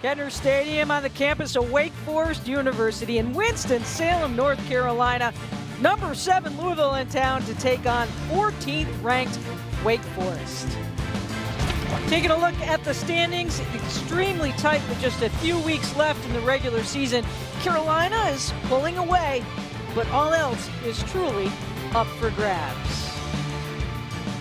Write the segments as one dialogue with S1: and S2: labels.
S1: Kettner Stadium on the campus of Wake Forest University in Winston-Salem, North Carolina. No. 7 Louisville in town to take on 14th ranked Wake Forest. Taking a look at the standings, extremely tight with just a few weeks left in the regular season. Carolina is pulling away, but all else is truly up for grabs.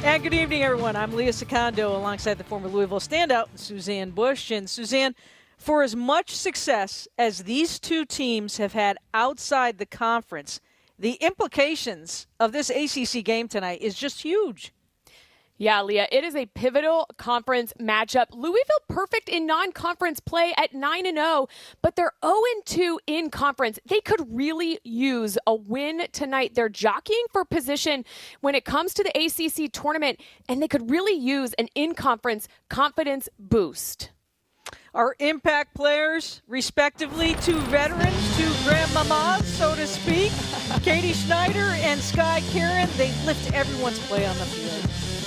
S1: And good evening, everyone. I'm Leah Secondo alongside the former Louisville standout, Suzanne Bush. And Suzanne, for as much success as these two teams have had outside the conference, the implications of this ACC game tonight is just huge.
S2: Yeah, Leah, it is a pivotal conference matchup. Louisville perfect in non-conference play at 9-0, but they're 0-2 in conference. They could really use a win tonight. They're jockeying for position when it comes to the ACC tournament, and they could really use an in-conference confidence boost.
S1: Our impact players, respectively, two veterans, two grandmamas, so to speak. Katie Schneider and Sky Caron, they lift everyone's play on the field.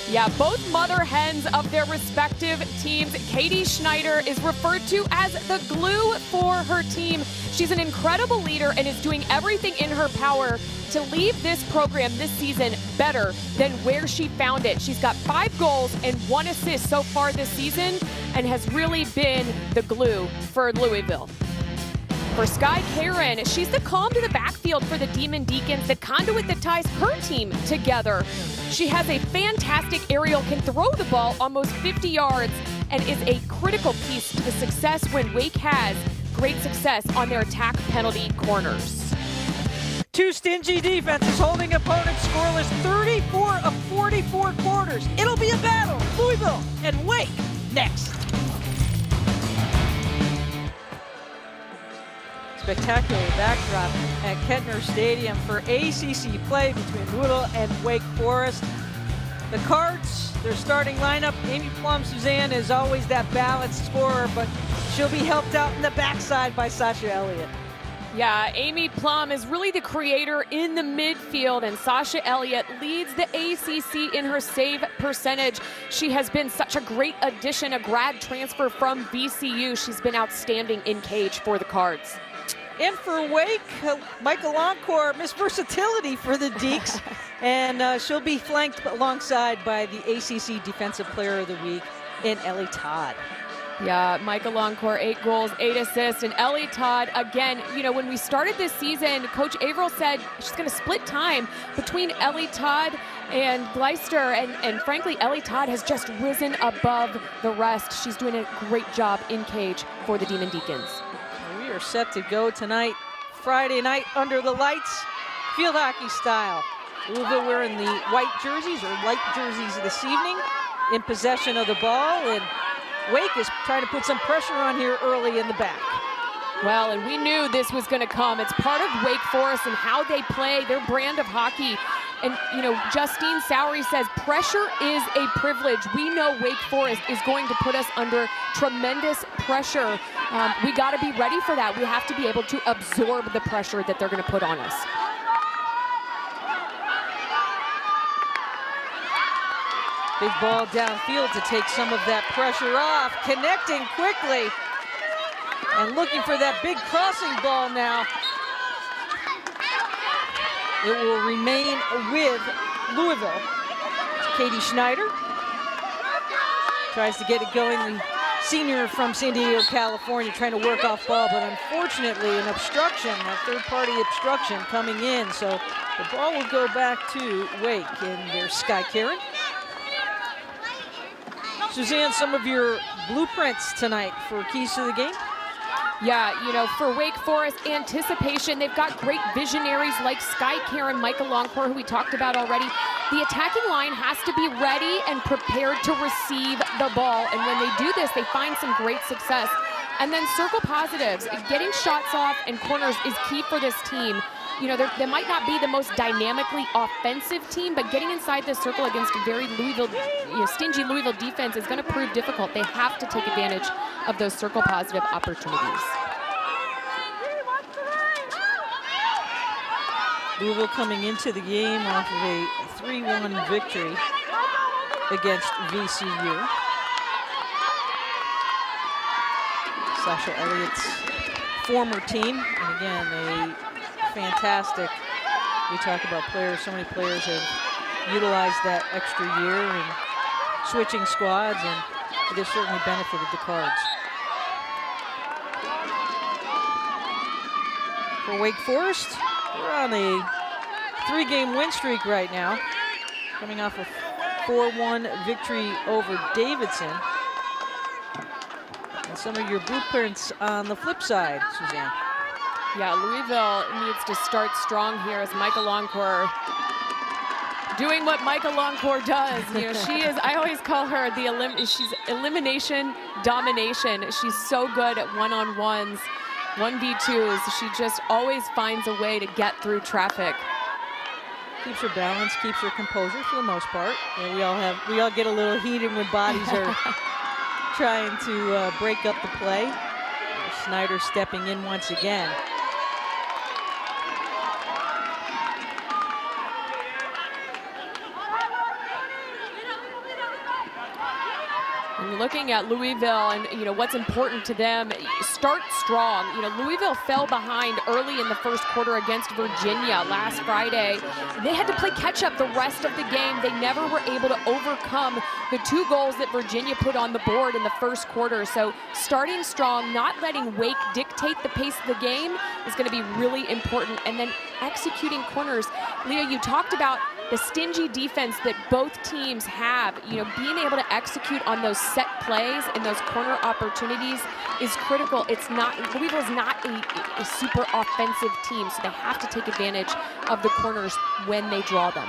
S2: Yeah, both mother hens of their respective teams. Katie Schneider is referred to as the glue for her team. She's an incredible leader and is doing everything in her power to leave this program this season better than where she found it. She's got 5 goals and 1 assist so far this season and has really been the glue for Louisville. For Sky Caron, she's the calm to the backfield for the Demon Deacons, the conduit that ties her team together. She has a fantastic aerial, can throw the ball almost 50 yards, and is a critical piece to the success when Wake has great success on their attack penalty corners.
S1: Two stingy defenses holding opponents scoreless 34 of 44 quarters. It'll be a battle. Louisville and Wake next. Spectacular backdrop at Kettner Stadium for ACC play between Louisville and Wake Forest. The Cards, their starting lineup, Immie Plum, Suzanne, is always that balanced scorer, but she'll be helped out in the backside by Sasha Elliott.
S2: Yeah, Immie Plum is really the creator in the midfield, and Sasha Elliott leads the ACC in her save percentage. She has been such a great addition, a grad transfer from VCU. She's been outstanding in cage for the Cards.
S1: And for Wake, Michael Encore, Miss Versatility for the Deacs. And she'll be flanked alongside by the ACC Defensive Player of the Week in Ellie Todd.
S2: Yeah, Michael Encore, 8 goals, 8 assists. And Ellie Todd, again, you know, when we started this season, Coach Averill said she's going to split time between Ellie Todd and Gleister. And frankly, Ellie Todd has just risen above the rest. She's doing a great job in cage for the Demon Deacons.
S1: We are set to go tonight, Friday night, under the lights, field hockey style. Louisville wearing the white jerseys, or light jerseys this evening, in possession of the ball, and Wake is trying to put some pressure on here early in the back.
S2: Well, and we knew this was going to come. It's part of Wake Forest and how they play, their brand of hockey. And, you know, Justine Sowery says pressure is a privilege. We know Wake Forest is going to put us under tremendous pressure. We got to be ready for that. We have to be able to absorb the pressure that they're going to put on us.
S1: Big ball downfield to take some of that pressure off. Connecting quickly. And looking for that big crossing ball now. It will remain with Louisville. Katie Schneider tries to get it going. The senior from San Diego, California, trying to work off ball, but unfortunately an obstruction, a third-party obstruction coming in. So the ball will go back to Wake, and there's Sky Caron. Suzanne, some of your blueprints tonight for keys to the game?
S2: Yeah, you know, for Wake Forest, anticipation. They've got great visionaries like Sky Caron, Michael Longcore, who we talked about already. The attacking line has to be ready and prepared to receive the ball. And when they do this, they find some great success. And then circle positives. Getting shots off and corners is key for this team. You know, they might not be the most dynamically offensive team, but getting inside the circle against a very Louisville, stingy Louisville defense is going to prove difficult. They have to take advantage of those circle positive opportunities.
S1: Louisville coming into the game off of a 3-1 victory against VCU. Sasha Elliott's former team. And again, a fantastic, we talk about players, so many players have utilized that extra year and switching squads, and it has certainly benefited the Cards. For Wake Forest, we're on a 3-game win streak right now, coming off a 4-1 victory over Davidson. And some of your blueprints on the flip side, Suzanne.
S2: Yeah, Louisville needs to start strong here as Micah Longcore doing what Micah Longcore does. You know, she is, I always call her she's elimination domination. She's so good at one-on-ones, 1v2s. She just always finds a way to get through traffic.
S1: Keeps her balance, keeps her composure for the most part. And we all get a little heated when bodies are trying to break up the play. Snyder stepping in once again.
S2: And looking at Louisville and, you know, what's important to them, start strong. You know, Louisville fell behind early in the first quarter against Virginia last Friday. They had to play catch up the rest of the game. They never were able to overcome the 2 goals that Virginia put on the board in the first quarter. So starting strong, not letting Wake dictate the pace of the game is going to be really important. And then executing corners. Leah, you talked about the stingy defense that both teams have. You know, being able to execute on those set plays and those corner opportunities is critical. It's not, Louisville's not a super offensive team, so they have to take advantage of the corners when they draw them.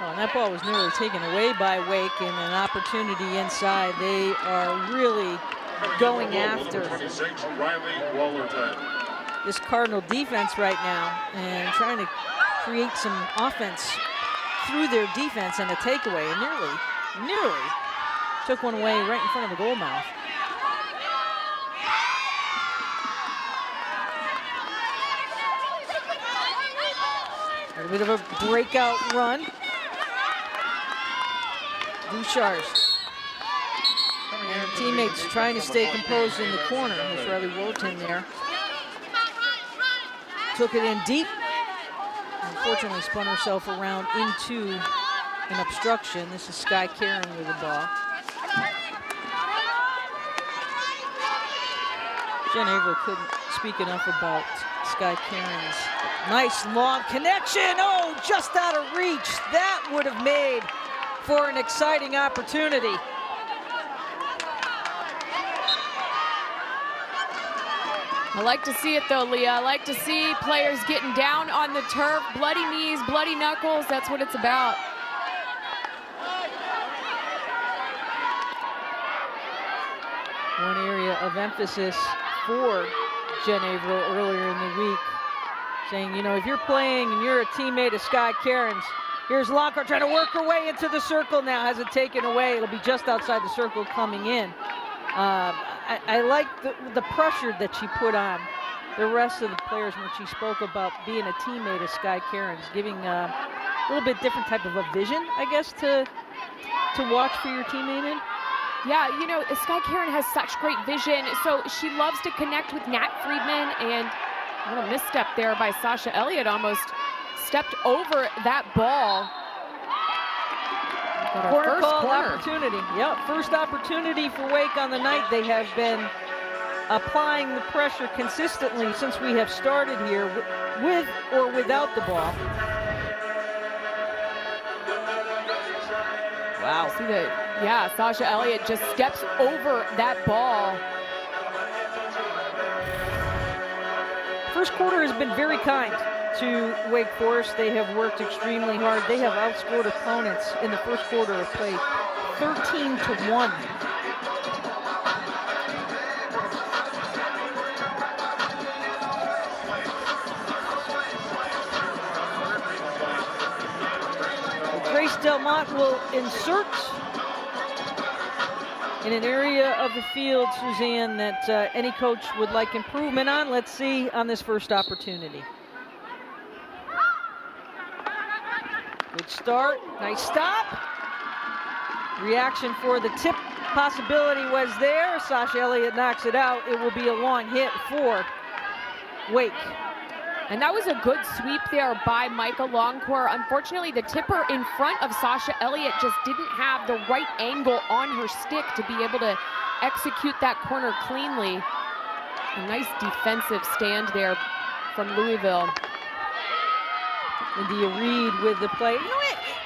S1: Oh, and that ball was nearly taken away by Wake, and an opportunity inside. They are really going after this Cardinal defense right now and trying to create some offense through their defense and a takeaway, and nearly took one away right in front of the goal mouth. A little bit of a breakout run. Bouchard's and her teammates trying to stay composed in the corner. That's Riley Wharton there. Took it in deep. Unfortunately spun herself around into an obstruction. This is Sky Caron with the ball. Jen Averill couldn't speak enough about Sky Caron's nice long connection. Oh, just out of reach. That would have made for an exciting opportunity.
S2: I like to see it though, Leah. I like to see players getting down on the turf, bloody knees, bloody knuckles. That's what it's about.
S1: One area of emphasis for Jen Averill earlier in the week, saying, you know, if you're playing and you're a teammate of Sky Caron's, here's Longcore trying to work her way into the circle now, has it taken away. It'll be just outside the circle coming in. I like the pressure that she put on the rest of the players when she spoke about being a teammate of Sky Caron's, giving a little bit different type of a vision, I guess, to watch for your teammate in.
S2: Yeah, you know, Sky Caron has such great vision, so she loves to connect with Nat Friedman, and a little misstep there by Sasha Elliott, almost stepped over that ball.
S1: Corner call opportunity. Yep, first opportunity for Wake on the night. They have been applying the pressure consistently since we have started here, with or without the ball. Wow.
S2: See that? Yeah, Sasha Elliott just steps over that ball.
S1: First quarter has been very kind to Wake Forest. They have worked extremely hard. They have outscored opponents in the first quarter of play 13-1. Grace Delmont will insert in an area of the field, Suzanne, that any coach would like improvement on. Let's see on this first opportunity. Good start, nice stop. Reaction for the tip possibility was there. Sasha Elliott knocks it out. It will be a long hit for Wake.
S2: And that was a good sweep there by Micah Longcore. Unfortunately, the tipper in front of Sasha Elliott just didn't have the right angle on her stick to be able to execute that corner cleanly. A nice defensive stand there from Louisville.
S1: India Reed with the play. You know,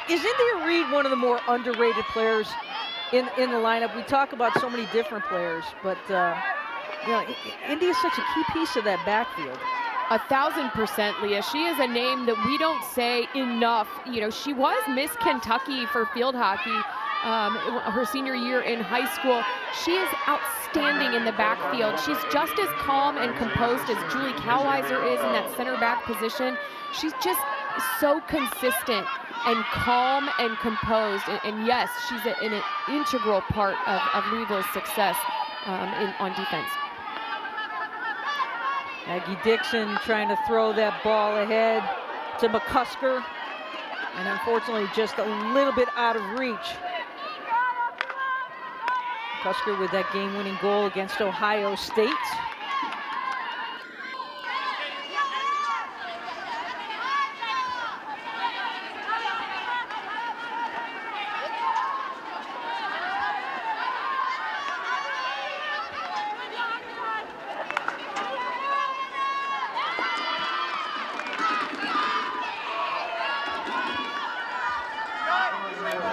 S1: is India Reed one of the more underrated players in the lineup? We talk about so many different players, but you know, India is such a key piece of that backfield.
S2: 1000%, Leah. She is a name that we don't say enough. You know, she was Miss Kentucky for field hockey her senior year in high school. She is outstanding in the backfield. She's just as calm and composed as Julie Kallweiser is in that center back position. She's just so consistent and calm and composed. And yes, she's an integral part of Louisville's success on defense.
S1: Maggie Dixon trying to throw that ball ahead to McCusker, and unfortunately just a little bit out of reach. McCusker with that game-winning goal against Ohio State.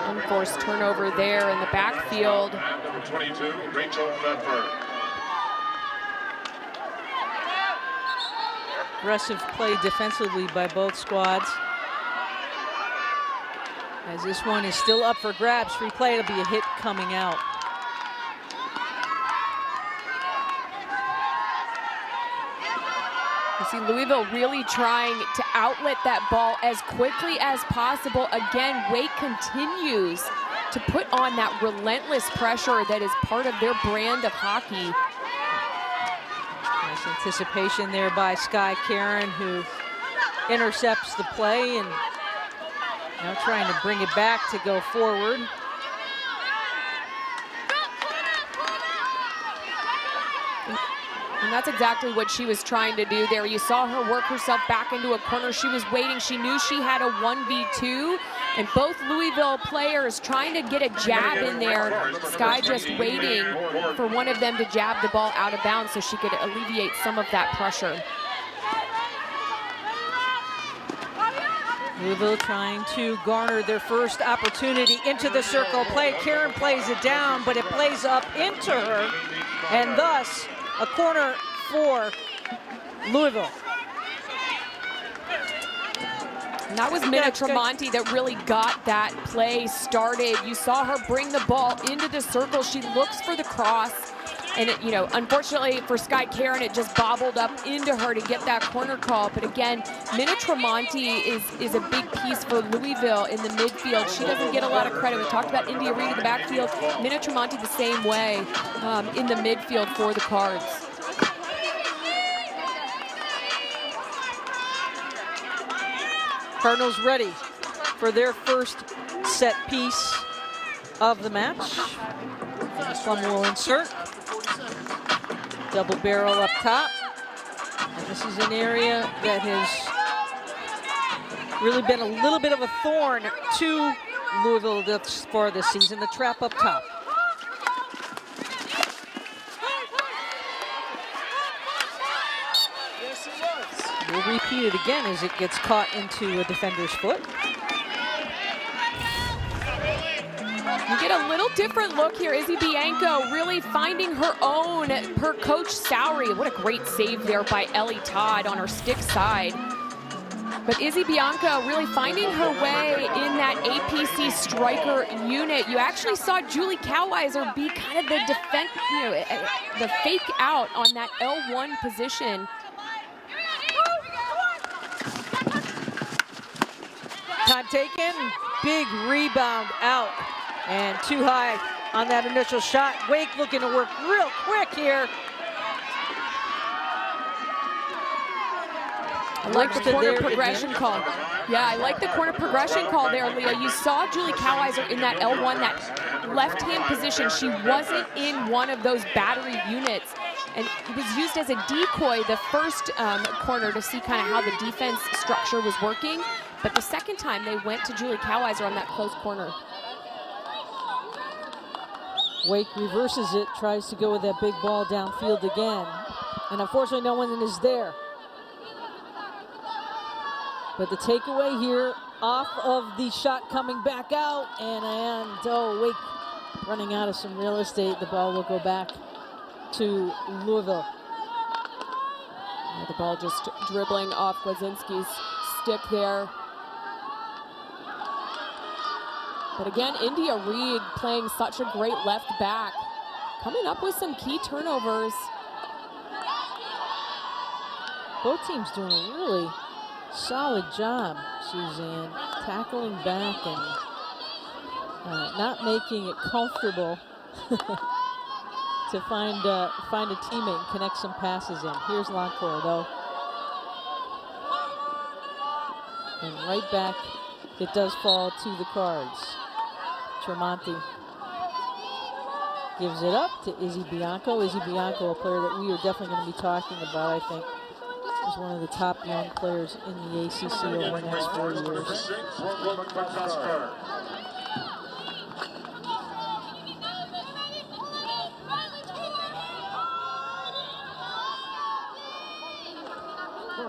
S2: Unforced turnover there in the backfield.
S3: Number 22, Rachel Medford.
S1: Aggressive play defensively by both squads. As this one is still up for grabs, free play, it'll be a hit coming out.
S2: You see Louisville really trying to outlet that ball as quickly as possible. Again, Wake continues to put on that relentless pressure that is part of their brand of hockey.
S1: Nice anticipation there by Sky Caron, who intercepts the play and now trying to bring it back to go forward.
S2: And that's exactly what she was trying to do there. You saw her work herself back into a corner. She was waiting. She knew she had a 1v2. And both Louisville players trying to get a jab in there. Sky just waiting for one of them to jab the ball out of bounds so she could alleviate some of that pressure.
S1: Louisville trying to garner their first opportunity into the circle play. Caron plays it down, but it plays up into her. And thus, a corner for Louisville.
S2: And that was Minna Tremonti that really got that play started. You saw her bring the ball into the circle. She looks for the cross. And, you know, unfortunately for Sky Caron, it just bobbled up into her to get that corner call. But again, Minna Tremonti is a big piece for Louisville in the midfield. She doesn't get a lot of credit. We talked about India Reed in the backfield. Minna Tremonti the same way in the midfield for the Cards.
S1: Cardinals ready for their first set piece of the match. This one will insert. Double barrel up top. And this is an area that has really been a little bit of a thorn to Louisville thus far this season, the trap up top. We'll repeat it again as it gets caught into a defender's foot.
S2: You get a little different look here. Izzy Bianco really finding her own per Coach Sowery. What a great save there by Ellie Todd on her stick side. But Izzy Bianco really finding her way in that APC striker unit. You actually saw Julie Kallweiser be kind of the defense, you know, the fake out on that L1 position.
S1: Time taken, big rebound out. And too high on that initial shot. Wake looking to work real quick here.
S2: I like the corner progression call. Yeah, I like the corner progression call there, Leah. You saw Julie Kallweiser in that L1, that left-hand position. She wasn't in one of those battery units. And it was used as a decoy the first corner to see kind of how the defense structure was working. But the second time they went to Julie Coweiser on that close corner.
S1: Wake reverses it, tries to go with that big ball downfield again. And unfortunately, no one is there. But the takeaway here off of the shot coming back out. And Wake running out of some real estate. The ball will go back to Louisville.
S2: The ball just dribbling off Gwazinski's stick there. But again, India Reed playing such a great left back, coming up with some key turnovers.
S1: Both teams doing a really solid job, Suzanne, tackling back and not making it comfortable to find a teammate and connect some passes in. Here's Lancourt, though. And right back, it does fall to the Cards. Tremonti gives it up to Izzy Bianco. Izzy Bianco, a player that we are definitely going to be talking about, I think, is one of the top young players in the ACC over the next 4 years.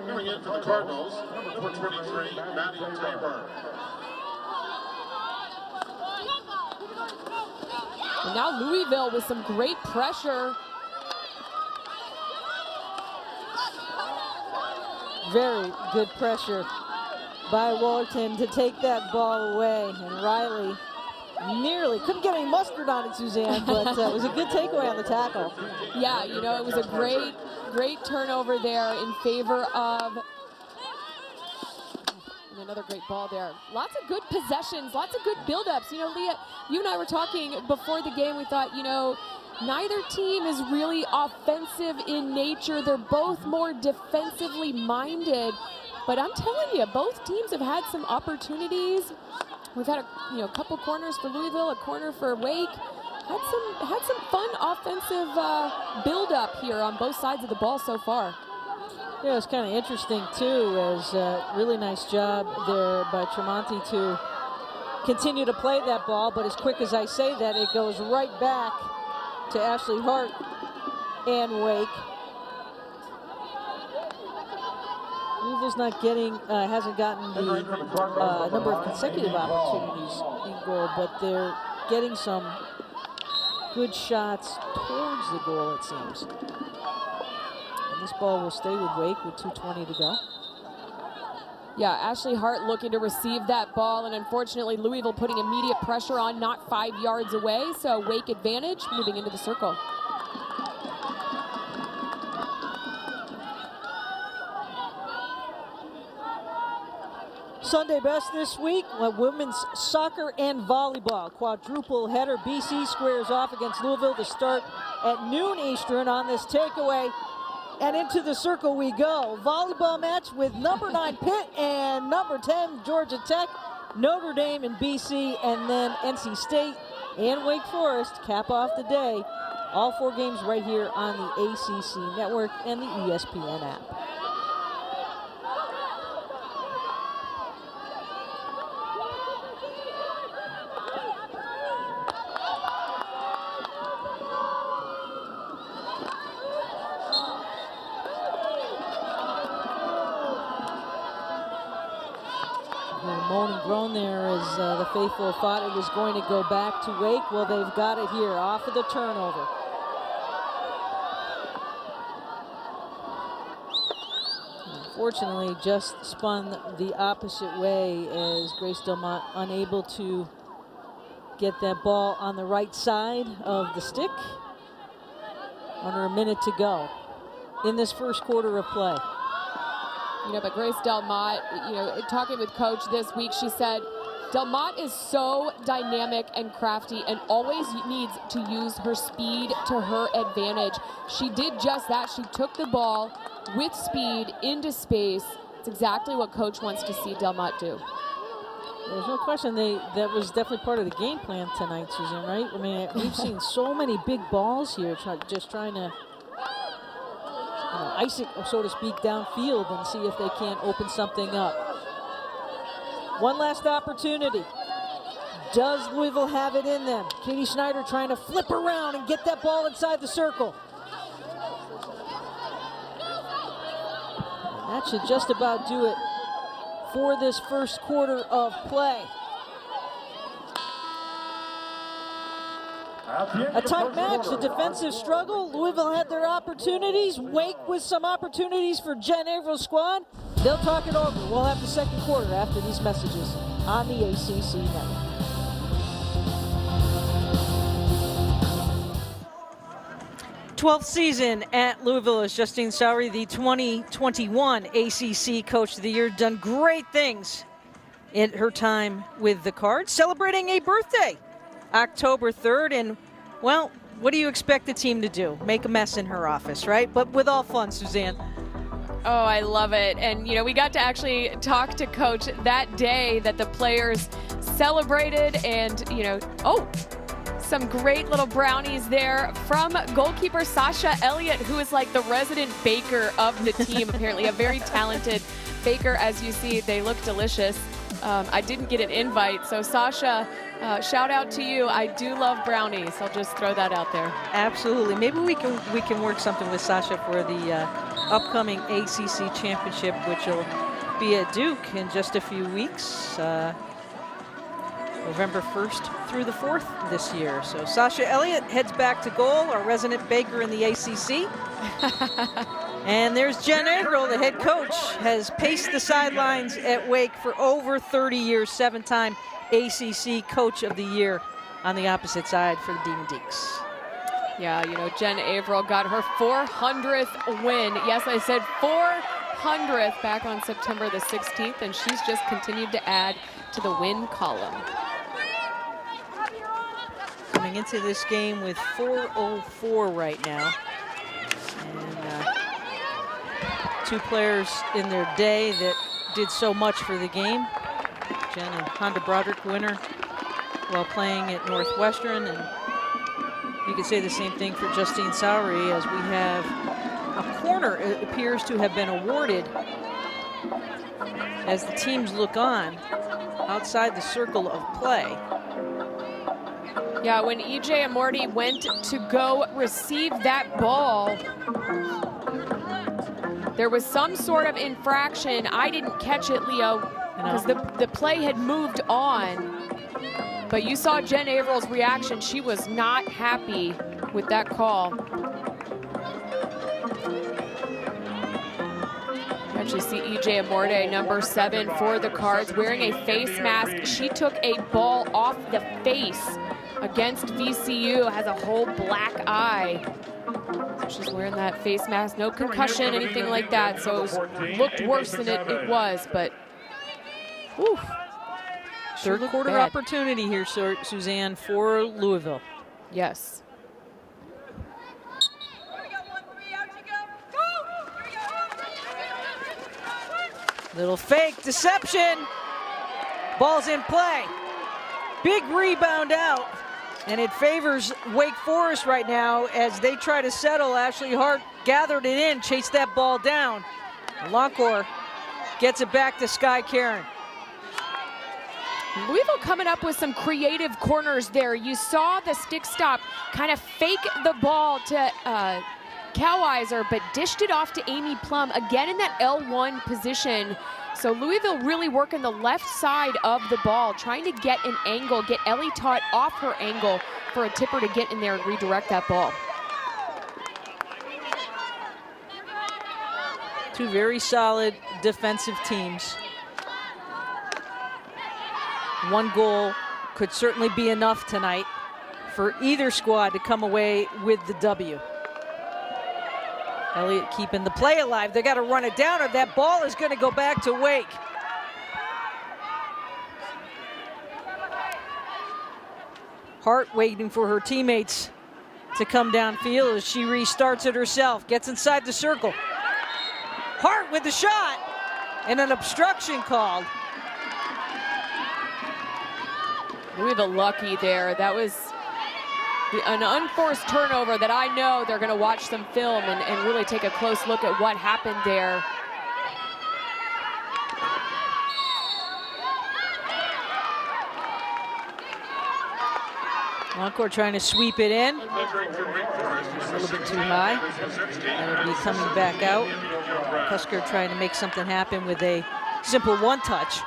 S3: Coming in for the Cardinals, number 23, Maddie Tabor.
S2: And now Louisville with some great pressure.
S1: Very good pressure by Walton to take that ball away. And Riley nearly couldn't get any mustard on it, Suzanne, but it was a good takeaway on the tackle.
S2: Yeah, you know, it was a great turnover there in favor of. And another great ball there. Lots of good possessions, lots of good buildups. You know, Leah, you and I were talking before the game. We thought, you know, neither team is really offensive in nature. They're both more defensively minded. But I'm telling you, both teams have had some opportunities. We've had a couple corners for Louisville, a corner for Wake. Had some fun offensive build-up here on both sides of the ball so far.
S1: Yeah, it's kind of interesting too, as really nice job there by Tremonti to continue to play that ball, but as quick as I say that, it goes right back to Ashley Hart and Wake. Louisville's not getting, hasn't gotten the number of consecutive opportunities in goal, but they're getting some good shots towards the goal, it seems. And this ball will stay with Wake with 2:20 to go.
S2: Yeah, Ashley Hart looking to receive that ball, and unfortunately Louisville putting immediate pressure on, not 5 yards away, so Wake advantage moving into the circle.
S1: Sunday best this week, women's soccer and volleyball. Quadruple header. BC squares off against Louisville to start at noon Eastern on this takeaway. And into the circle we go. Volleyball match with number 9 Pitt and number 10 Georgia Tech, Notre Dame and BC, and then NC State and Wake Forest cap off the day. All 4 games right here on the ACC network and the ESPN app. Moan and groan there as the faithful thought it was going to go back to Wake. Well, they've got it here off of the turnover. Unfortunately, just spun the opposite way as Grace Delmont unable to get that ball on the right side of the stick. Under a minute to go in this first quarter of play.
S2: You know, but Grace Delmont, you know, talking with Coach this week, she said, Delmont is so dynamic and crafty and always needs to use her speed to her advantage. She did just that. She took the ball with speed into space. It's exactly what Coach wants to see Delmont do.
S1: There's no question that was definitely part of the game plan tonight, Suzanne, right? I mean, we've seen so many big balls here, just trying to ice it, so to speak, downfield and see if they can't open something up. One last opportunity. Does Louisville have it in them? Katie Schneider trying to flip around and get that ball inside the circle. And that should just about do it for this first quarter of play. A tight match, a defensive struggle. Louisville had their opportunities. Wake with some opportunities for Jen Avrill's squad. They'll talk it over. We'll have the second quarter after these messages on the ACC Network. '12th season at Louisville as Justine Sowry, the 2021 ACC Coach of the Year, done great things in her time with the Cards, celebrating a birthday, October 3rd, and, well, what do you expect the team to do? Make a mess in her office, right? But with all fun, Suzanne.
S2: Oh, I love it. And, we got to actually talk to Coach that day that the players celebrated and, some great little brownies there from goalkeeper Sasha Elliott, who is like the resident baker of the team, apparently a very talented baker. As you see, they look delicious. I didn't get an invite, so Sasha, shout out to you. I do love brownies. I'll just throw that out there.
S1: Absolutely. Maybe we can work something with Sasha for the upcoming ACC championship, which will be at Duke in just a few weeks. November 1st through the 4th this year. So Sasha Elliott heads back to goal, our resident baker in the ACC. And there's Jen Averill, the head coach, has paced the sidelines at Wake for over 30 years, 7-time ACC Coach of the Year on the opposite side for the Demon Deacs.
S2: Yeah, Jen Averill got her 400th win. Yes, I said 400th back on September the 16th, and she's just continued to add to the win column.
S1: Coming into this game with 4:04 right now. And two players in their day that did so much for the game. Jen and Honda Broderick, winner while playing at Northwestern. And you could say the same thing for Justine Sowry, as we have a corner it appears to have been awarded as the teams look on outside the circle of play.
S2: Yeah, when E.J. Amorti went to go receive that ball, there was some sort of infraction. I didn't catch it, Leo, because the play had moved on. But you saw Jen Averill's reaction. She was not happy with that call. You actually see E.J. Amorti, number 7 for the Cards, wearing a face mask. She took a ball off the face against VCU, has a whole black eye. So she's wearing that face mask, no concussion, anything like that. So it looked worse than it was, but whew.
S1: Third quarter opportunity here, Suzanne, for Louisville.
S2: Yes.
S1: Little fake deception. Ball's in play. Big rebound out. And it favors Wake Forest right now as they try to settle. Ashley Hart gathered it in, chased that ball down. Loncourt gets it back to Sky Caron.
S2: Louisville coming up with some creative corners there. You saw the stick stop kind of fake the ball to Coweiser, but dished it off to Amy Plum, again in that L1 position. So Louisville really working the left side of the ball, trying to get an angle, get Ellie Todd off her angle for a tipper to get in there and redirect that ball.
S1: Two very solid defensive teams. One goal could certainly be enough tonight for either squad to come away with the W. Elliott keeping the play alive. They got to run it down, or that ball is going to go back to Wake. Hart waiting for her teammates to come downfield as she restarts it herself. Gets inside the circle. Hart with the shot, and an obstruction called.
S2: Louisville lucky there. That was an unforced turnover that I know they're going to watch some film and really take a close look at what happened there.
S1: Encore trying to sweep it in. A little bit too high. That'll be coming back out. Cusker trying to make something happen with a simple one-touch.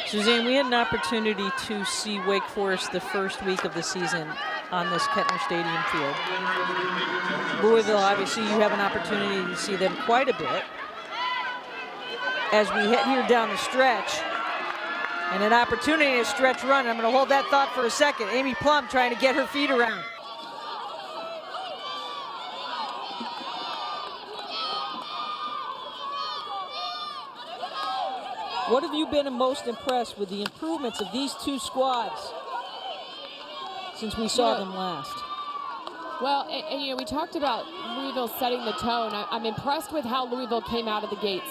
S1: Suzanne, we had an opportunity to see Wake Forest the first week of the season on this Kettner Stadium field. Louisville, obviously, you have an opportunity to see them quite a bit. As we head here down the stretch, and an opportunity to stretch run. I'm going to hold that thought for a second. Immie Plum trying to get her feet around. What have you been most impressed with the improvements of these two squads since we saw them last?
S2: Well, and you know, we talked about Louisville setting the tone. I'm impressed with how Louisville came out of the gates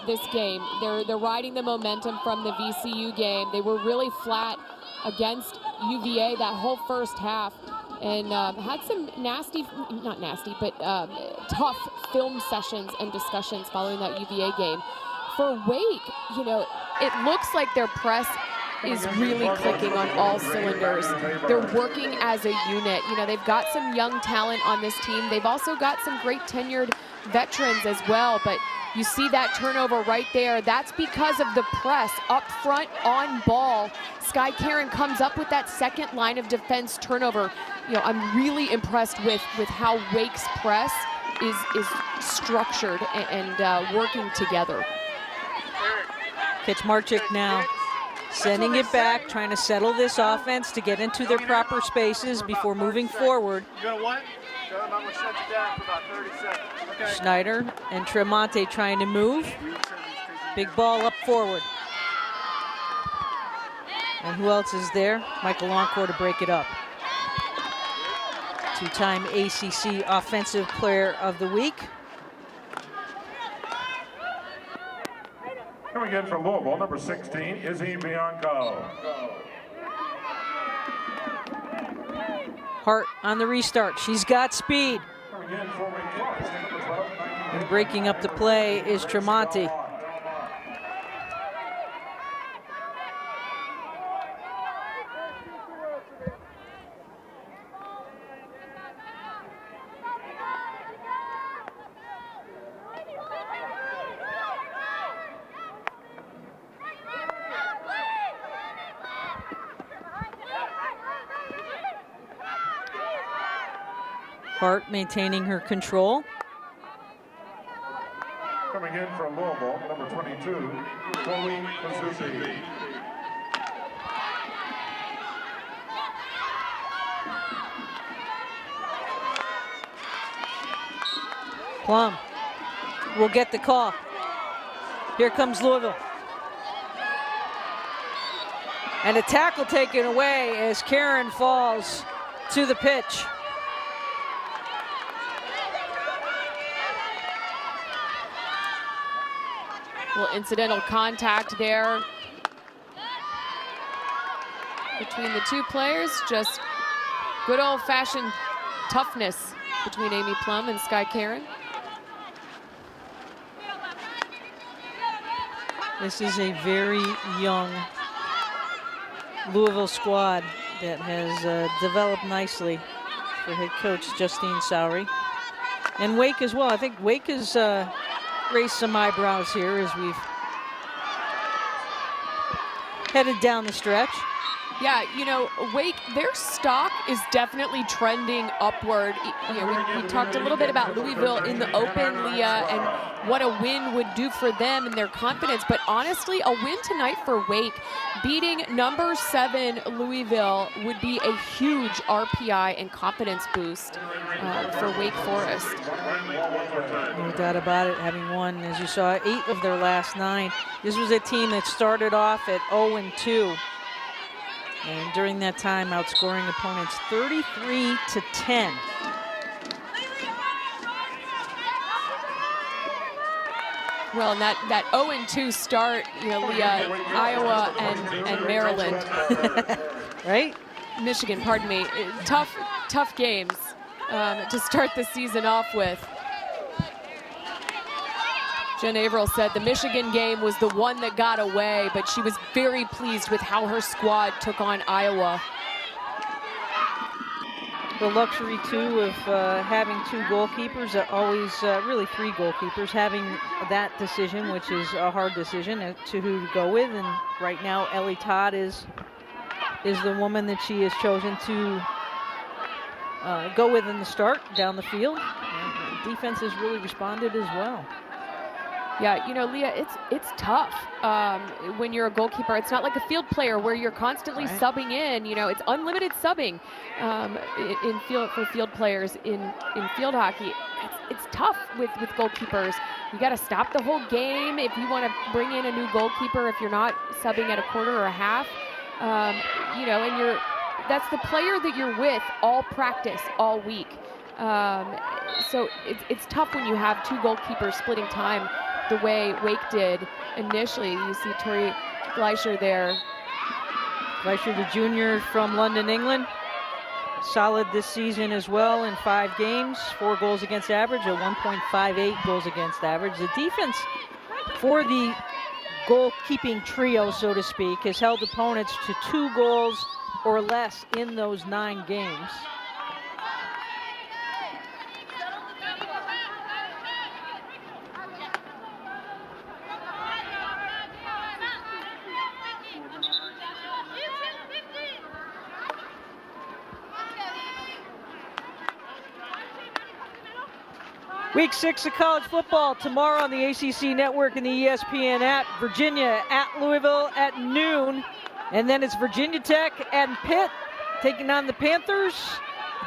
S2: this game. They're riding the momentum from the VCU game. They were really flat against UVA that whole first half, and had some not nasty, but tough film sessions and discussions following that UVA game. For Wake, you know, it looks like their press is really clicking on all cylinders. They're working as a unit. You know, they've got some young talent on this team. They've also got some great tenured veterans as well, but you see that turnover right there. That's because of the press up front on ball. Sky Caron comes up with that second line of defense turnover. You know, I'm really impressed with how Wake's press is structured and working together.
S1: Kaczmarczyk now sending it back, trying to settle this offense to get into their proper spaces before moving forward. Schneider and Tremonte trying to move. Big ball up forward. And who else is there? Michael Encore to break it up. Two-time ACC Offensive Player of the Week.
S3: Coming in from Louisville, number 16, Immie Bianco.
S1: Hart on the restart. She's got speed. And breaking up the play is Tremonte. Hart maintaining her control.
S3: Coming in from Louisville, number 22, Chloe Kazuki.
S1: Plum will get the call. Here comes Louisville. And a tackle taken away as Caron falls to the pitch.
S2: Little incidental contact there between the two players. Just good old-fashioned toughness between Immie Plum and Sky Caron.
S1: This is a very young Louisville squad that has developed nicely for head coach Justine Sowery. And Wake as well. I think Wake has raised some eyebrows here as we've headed down the stretch.
S2: Yeah, you know, Wake, their stock is definitely trending upward. You know, we talked a little bit about Louisville in the open, Leah, and what a win would do for them and their confidence. But honestly, a win tonight for Wake, beating number 7 Louisville, would be a huge RPI and confidence boost for Wake Forest.
S1: No doubt about it, having won, as you saw, 8 of their last 9. This was a team that started off at 0-2. And during that time, outscoring opponents 33-10.
S2: Well, and that 0-2 start, you know, Leah, Iowa and Maryland.
S1: Right?
S2: Michigan, pardon me. Tough games to start the season off with. Jen Averill said the Michigan game was the one that got away, but she was very pleased with how her squad took on Iowa.
S1: The luxury, too, of having two goalkeepers, always really three goalkeepers, having that decision, which is a hard decision to who to go with. And right now, Ellie Todd is the woman that she has chosen to go with in the start down the field. And the defense has really responded as well.
S2: Yeah, you know, Leah, it's tough when you're a goalkeeper. It's not like a field player where you're constantly subbing in. You know, it's unlimited subbing for field players in field hockey. It's tough with goalkeepers. You got to stop the whole game if you want to bring in a new goalkeeper. If you're not subbing at a quarter or a half, you know, and that's the player that you're with all practice all week. So it's tough when you have two goalkeepers splitting time the way Wake did initially. You see Tori Gleischer there.
S1: Gleischer, the junior from London, England. Solid this season as well in 5 games, 4 goals against average, a 1.58 goals against average. The defense for the goalkeeping trio, so to speak, has held opponents to 2 goals or less in those 9 games. Week 6 of college football tomorrow on the ACC network and the ESPN app. Virginia at Louisville at noon. And then it's Virginia Tech and Pitt taking on the Panthers.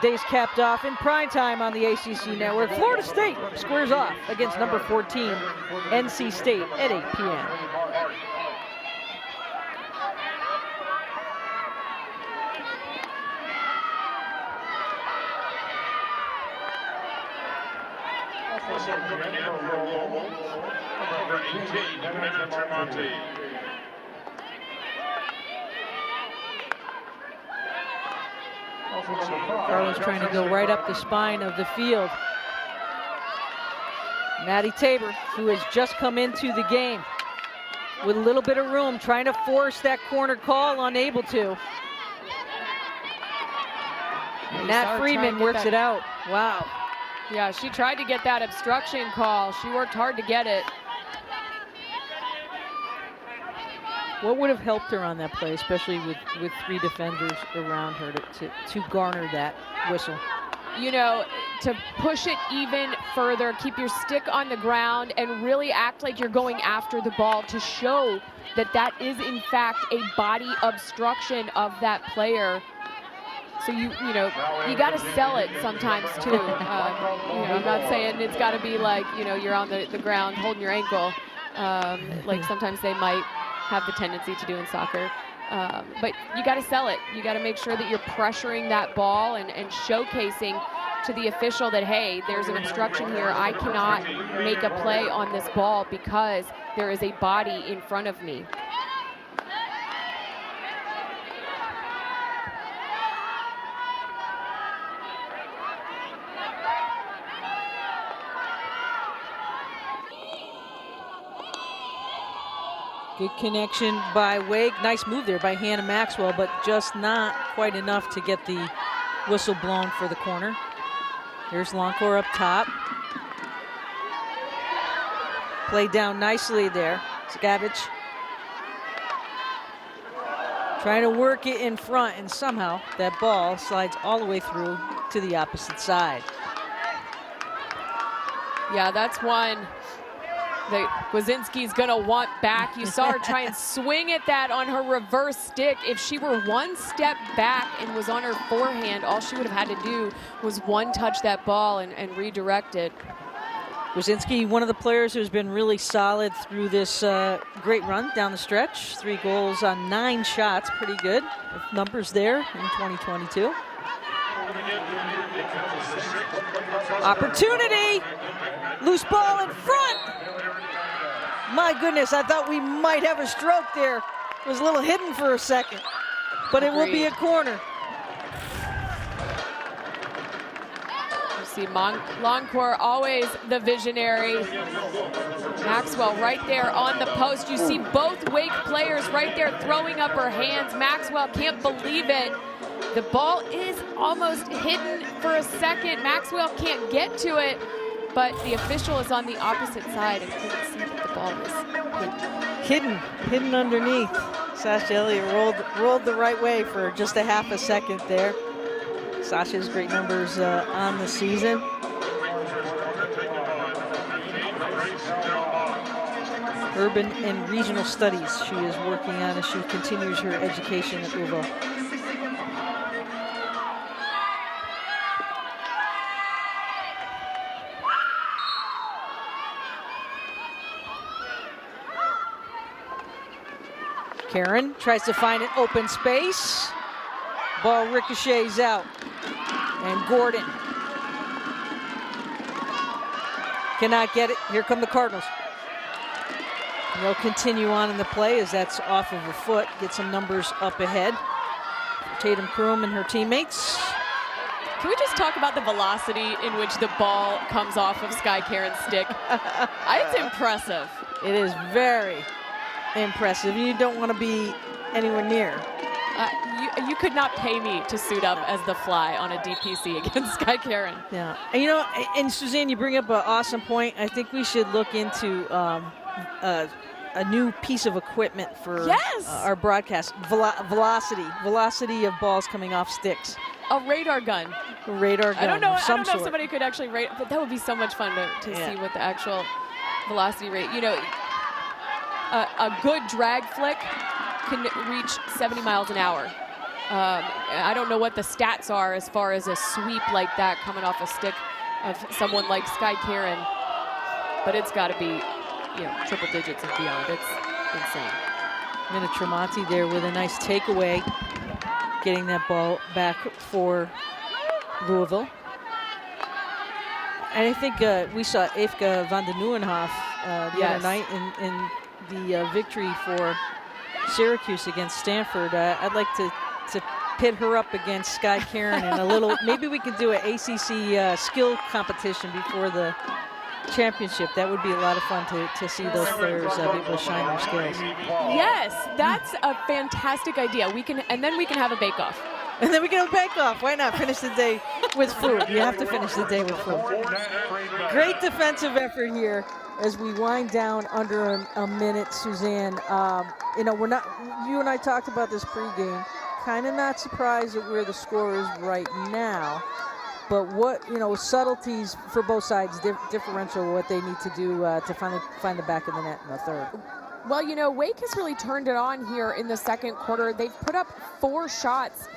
S1: The day's capped off in prime time on the ACC network. Florida State squares off against number 14 NC State at 8 p.m.
S3: Number 18, Tremonti.
S1: Carlin's trying to go right up the spine of the field. Maddie Tabor, who has just come into the game with a little bit of room, trying to force that corner call, unable to. And Nat Freeman works it out. Wow.
S2: Yeah, she tried to get that obstruction call. She worked hard to get it.
S1: What would have helped her on that play, especially with 3 defenders around her to garner that whistle?
S2: You know, to push it even further, keep your stick on the ground and really act like you're going after the ball to show that that is in fact a body obstruction of that player. So you know, you got to sell it sometimes too. You know, I'm not saying it's got to be like, you know, you're on the ground holding your ankle, like sometimes they might have the tendency to do in soccer. But you got to sell it. You got to make sure that you're pressuring that ball and showcasing to the official that, hey, there's an obstruction here. I cannot make a play on this ball because there is a body in front of me.
S1: Good connection by Wake. Nice move there by Hannah Maxwell, but just not quite enough to get the whistle blown for the corner. Here's Loncourt up top. Played down nicely there. Skavich trying to work it in front, and somehow that ball slides all the way through to the opposite side.
S2: Yeah, that's one that Gwazinski's gonna want back. You saw her try and swing at that on her reverse stick. If she were one step back and was on her forehand, all she would have had to do was one touch that ball and redirect it.
S1: Wazinski, one of the players who's been really solid through this great run down the stretch. 3 goals on 9 shots, pretty good. Numbers there in 2022. Opportunity! Loose ball in front! My goodness, I thought we might have a stroke there. It was a little hidden for a second, but it will be a corner.
S2: You see Longcore always the visionary. Maxwell right there on the post. You see both Wake players right there throwing up her hands. Maxwell can't believe it. The ball is almost hidden for a second. Maxwell can't get to it, but the official is on the opposite side and couldn't see that the ball was
S1: hidden underneath. Sasha Elliott rolled the right way for just a half a second there. Sasha has great numbers on the season. Urban and regional studies she is working on as she continues her education at Louisville. Caron tries to find an open space. Ball ricochets out. And Gordon cannot get it. Here come the Cardinals. And they'll continue on in the play as that's off of a foot. Get some numbers up ahead. Tatum Kroom and her teammates.
S2: Can we just talk about the velocity in which the ball comes off of Sky Caron's stick? It's impressive.
S1: It is very impressive. You don't want to be anywhere near.
S2: You could not pay me to suit up as the fly on a DPC against Sky Caron.
S1: Yeah, and you know, and Suzanne, you bring up an awesome point. I think we should look into a new piece of equipment for our broadcast. Velocity of balls coming off sticks.
S2: A radar gun.
S1: A radar gun.
S2: I don't know
S1: if
S2: somebody could actually rate, but that would be so much fun to see what the actual velocity rate. You know, a good drag flick can reach 70 miles an hour. I don't know what the stats are as far as a sweep like that coming off a stick of someone like Sky Caron, but it's got to be, you know, triple digits and beyond. It's insane.
S1: Mina Tremonti there with a nice takeaway, getting that ball back for Louisville. And I think we saw Eefke van den Nieuwenhof the other night in the victory for Syracuse against Stanford. I'd like to pit her up against Sky Caron in a little, maybe we could do an ACC skill competition before the championship. That would be a lot of fun to see those players be able to shine their skills.
S2: Yes, that's a fantastic idea. And then we can have a bake-off.
S1: And then we can have a bake-off. Why not finish the day with food? You have to finish the day with food. Great defensive effort here as we wind down under a minute, Suzanne. You know, you and I talked about this pregame. Kind of not surprised at where the score is right now, but what, you know, subtleties for both sides, differential what they need to do to finally find the back of the net in the third.
S2: Well, you know, Wake has really turned it on here in the second quarter. They've put up 4 shots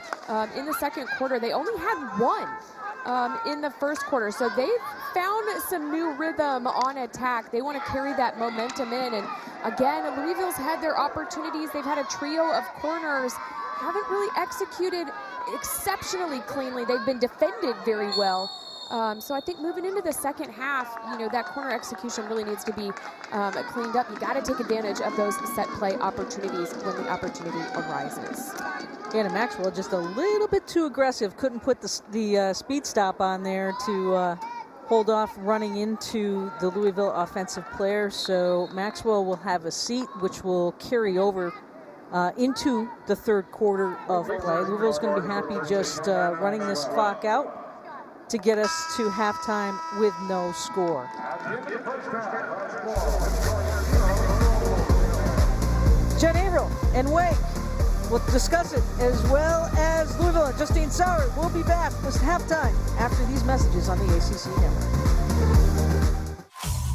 S2: in the second quarter. They only had 1 in the first quarter, so they've found some new rhythm on attack. They want to carry that momentum in, and again, Louisville's had their opportunities. They've had a trio of corners, haven't really executed exceptionally cleanly. They've been defended very well. So I think moving into the second half, you know, that corner execution really needs to be cleaned up. You got to take advantage of those set play opportunities when the opportunity arises.
S1: Anna Maxwell just a little bit too aggressive. Couldn't put the speed stop on there to hold off running into the Louisville offensive player. So Maxwell will have a seat, which will carry over into the third quarter of play. Louisville's going to be happy just running this clock out to get us to halftime with no score. Jen Averill and Wake will discuss it, as well as Louisville and Justine Sauer. We'll be back with halftime after these messages on the ACC Network.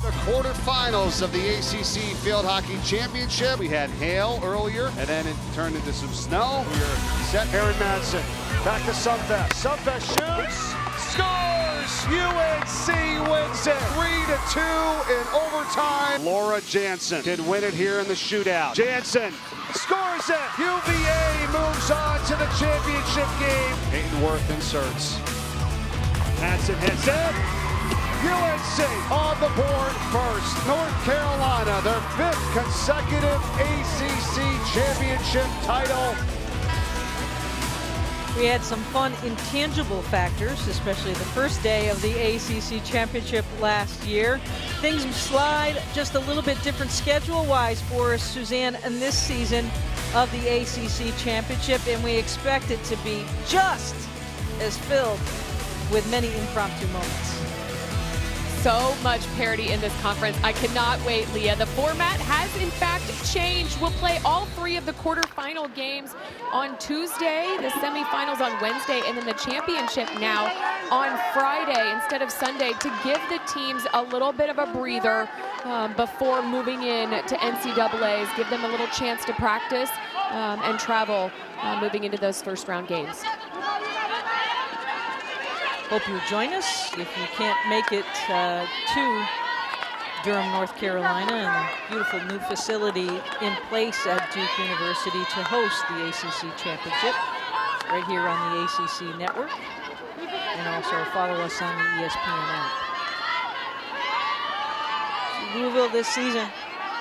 S4: The quarterfinals of the ACC Field Hockey Championship. We had hail earlier, and then it turned into some snow. We're set.
S5: Aaron Madsen back to Sunfest. Sunfest shoots.
S4: scores! UNC wins it 3-2 in overtime. Laura Jansen can win it here in the shootout. Jansen scores it. UVA moves on to the championship game. Haydenworth inserts. Hansen hits it. UNC on the board first. North Carolina, their 5th consecutive ACC championship title.
S1: We had some fun intangible factors, especially the first day of the ACC championship last year. Things slide just a little bit different schedule-wise for us, Suzanne, in this season of the ACC championship, and we expect it to be just as filled with many impromptu moments.
S2: So much parity in this conference. I cannot wait, Leah. The format has in fact changed. We'll play all 3 of the quarterfinal games on Tuesday, the semifinals on Wednesday, and then the championship now on Friday instead of Sunday to give the teams a little bit of a breather before moving in to NCAAs, give them a little chance to practice and travel moving into those first round games.
S1: Hope you'll join us if you can't make it to Durham, North Carolina, and the beautiful new facility in place at Duke University to host the ACC Championship right here on the ACC network, and also follow us on the ESPN app. Louisville this season,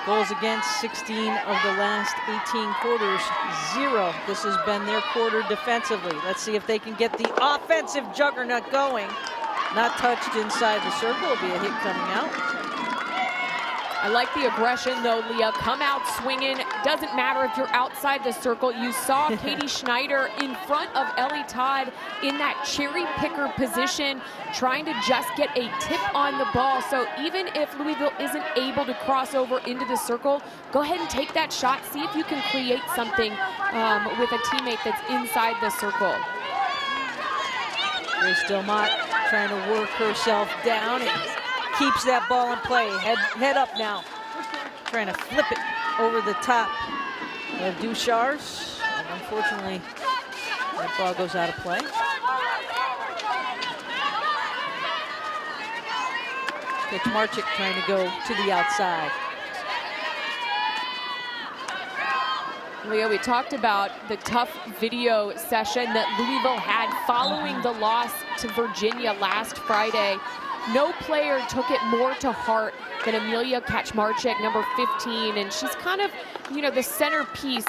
S1: goals against 16 of the last 18 quarters, 0. This has been their quarter defensively. Let's see if they can get the offensive juggernaut going. Not touched inside the circle. It'll be a hit coming out.
S2: I like the aggression though, Leah. Come out swinging. Doesn't matter if you're outside the circle. You saw Katie Schneider in front of Ellie Todd in that cherry picker position, trying to just get a tip on the ball. So even if Louisville isn't able to cross over into the circle, go ahead and take that shot. See if you can create something with a teammate that's inside the circle.
S1: Grace Delmont trying to work herself down and keeps that ball in play. Head up now. Trying to flip it over the top of Duchars. And unfortunately, that ball goes out of play. Kaczmarczyk trying to go to the outside.
S2: Leah, we talked about the tough video session that Louisville had following the loss to Virginia last Friday. No player took it more to heart than Amelia Kaczmarczyk, number 15, and she's kind of, you know, the centerpiece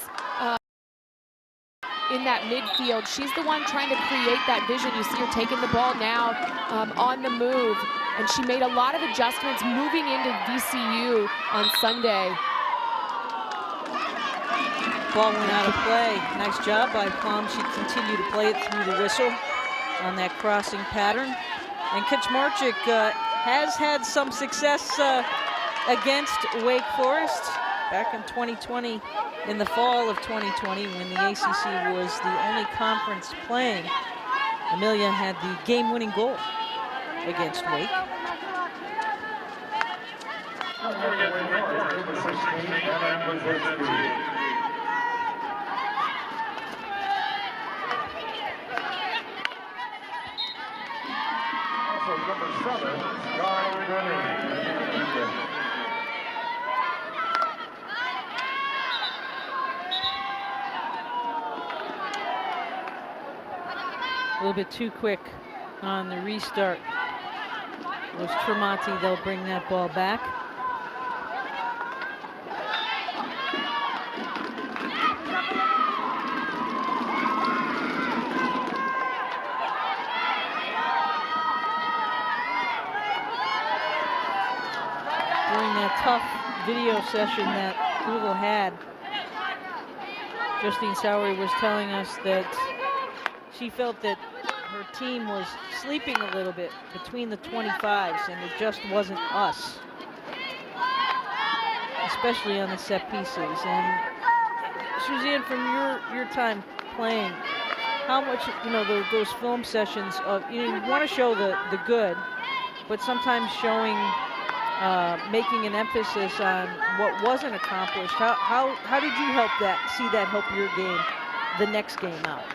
S2: in that midfield. She's the one trying to create that vision. You see her taking the ball now on the move, and she made a lot of adjustments moving into VCU on Sunday.
S1: Ball went out of play. Nice job by Plum. She continued to play it through the whistle on that crossing pattern. And Kaczmarczyk has had some success against Wake Forest back in 2020, in the fall of 2020, when the ACC was the only conference playing. Amelia had the game-winning goal against Wake.
S3: Number 7, Sky Caron.
S1: A little bit too quick on the restart. It was Tremonti. They'll bring that ball back. During that tough video session that Louisville had, Justine Sowery was telling us that she felt that her team was sleeping a little bit between the 25s, and it just wasn't us, especially on the set pieces. And Suzanne, from your time playing, how much, you know, those film sessions of, you want to show the good, but sometimes showing, making an emphasis on what wasn't accomplished. How did you see that help your game the next game out?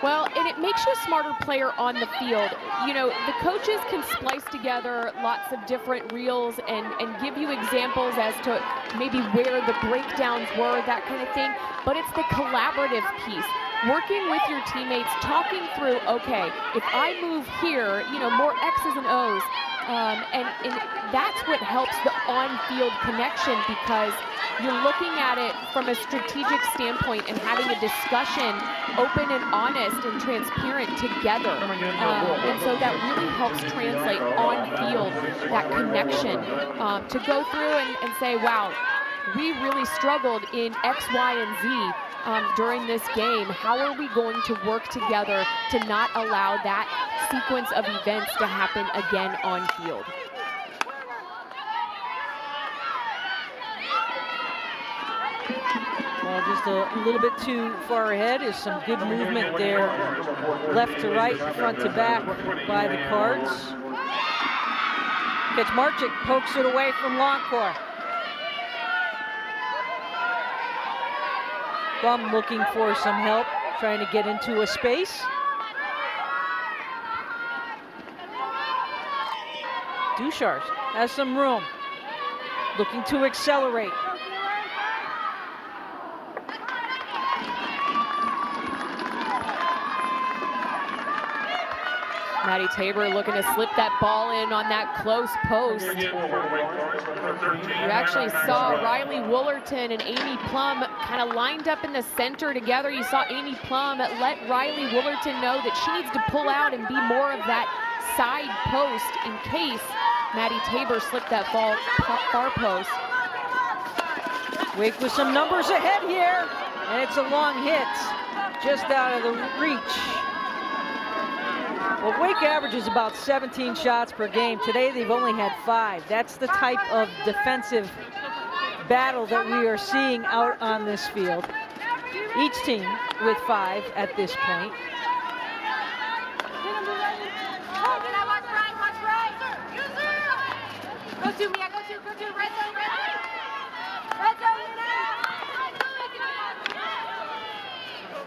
S2: Well, and it makes you a smarter player on the field. You know, the coaches can splice together lots of different reels and give you examples as to maybe where the breakdowns were, that kind of thing. But it's the collaborative piece. Working with your teammates, talking through, okay, if I move here, you know, more X's and O's. And that's what helps the on-field connection, because you're looking at it from a strategic standpoint and having a discussion open and honest and transparent together. And so that really helps translate on-field that connection to go through and say, wow, we really struggled in X, Y, and Z during this game. How are we going to work together to not allow that sequence of events to happen again on field?
S1: Well, just a little bit too far ahead. Is some good movement there, left to right, front to back by the Cards. Kaczmarczyk pokes it away from Longcore. Bum looking for some help, trying to get into a space. Duchars has some room, looking to accelerate.
S2: Maddie Tabor looking to slip that ball in on that close post. You actually saw Riley Woolerton and Amy Plum kind of lined up in the center together. You saw Amy Plum let Riley Woolerton know that she needs to pull out and be more of that side post in case Maddie Tabor slipped that ball far post.
S1: Wake with some numbers ahead here, and it's a long hit, just out of the reach. Well, Wake averages about 17 shots per game. Today they've only had 5. That's the type of defensive battle that we are seeing out on this field. Each team with 5 at this point.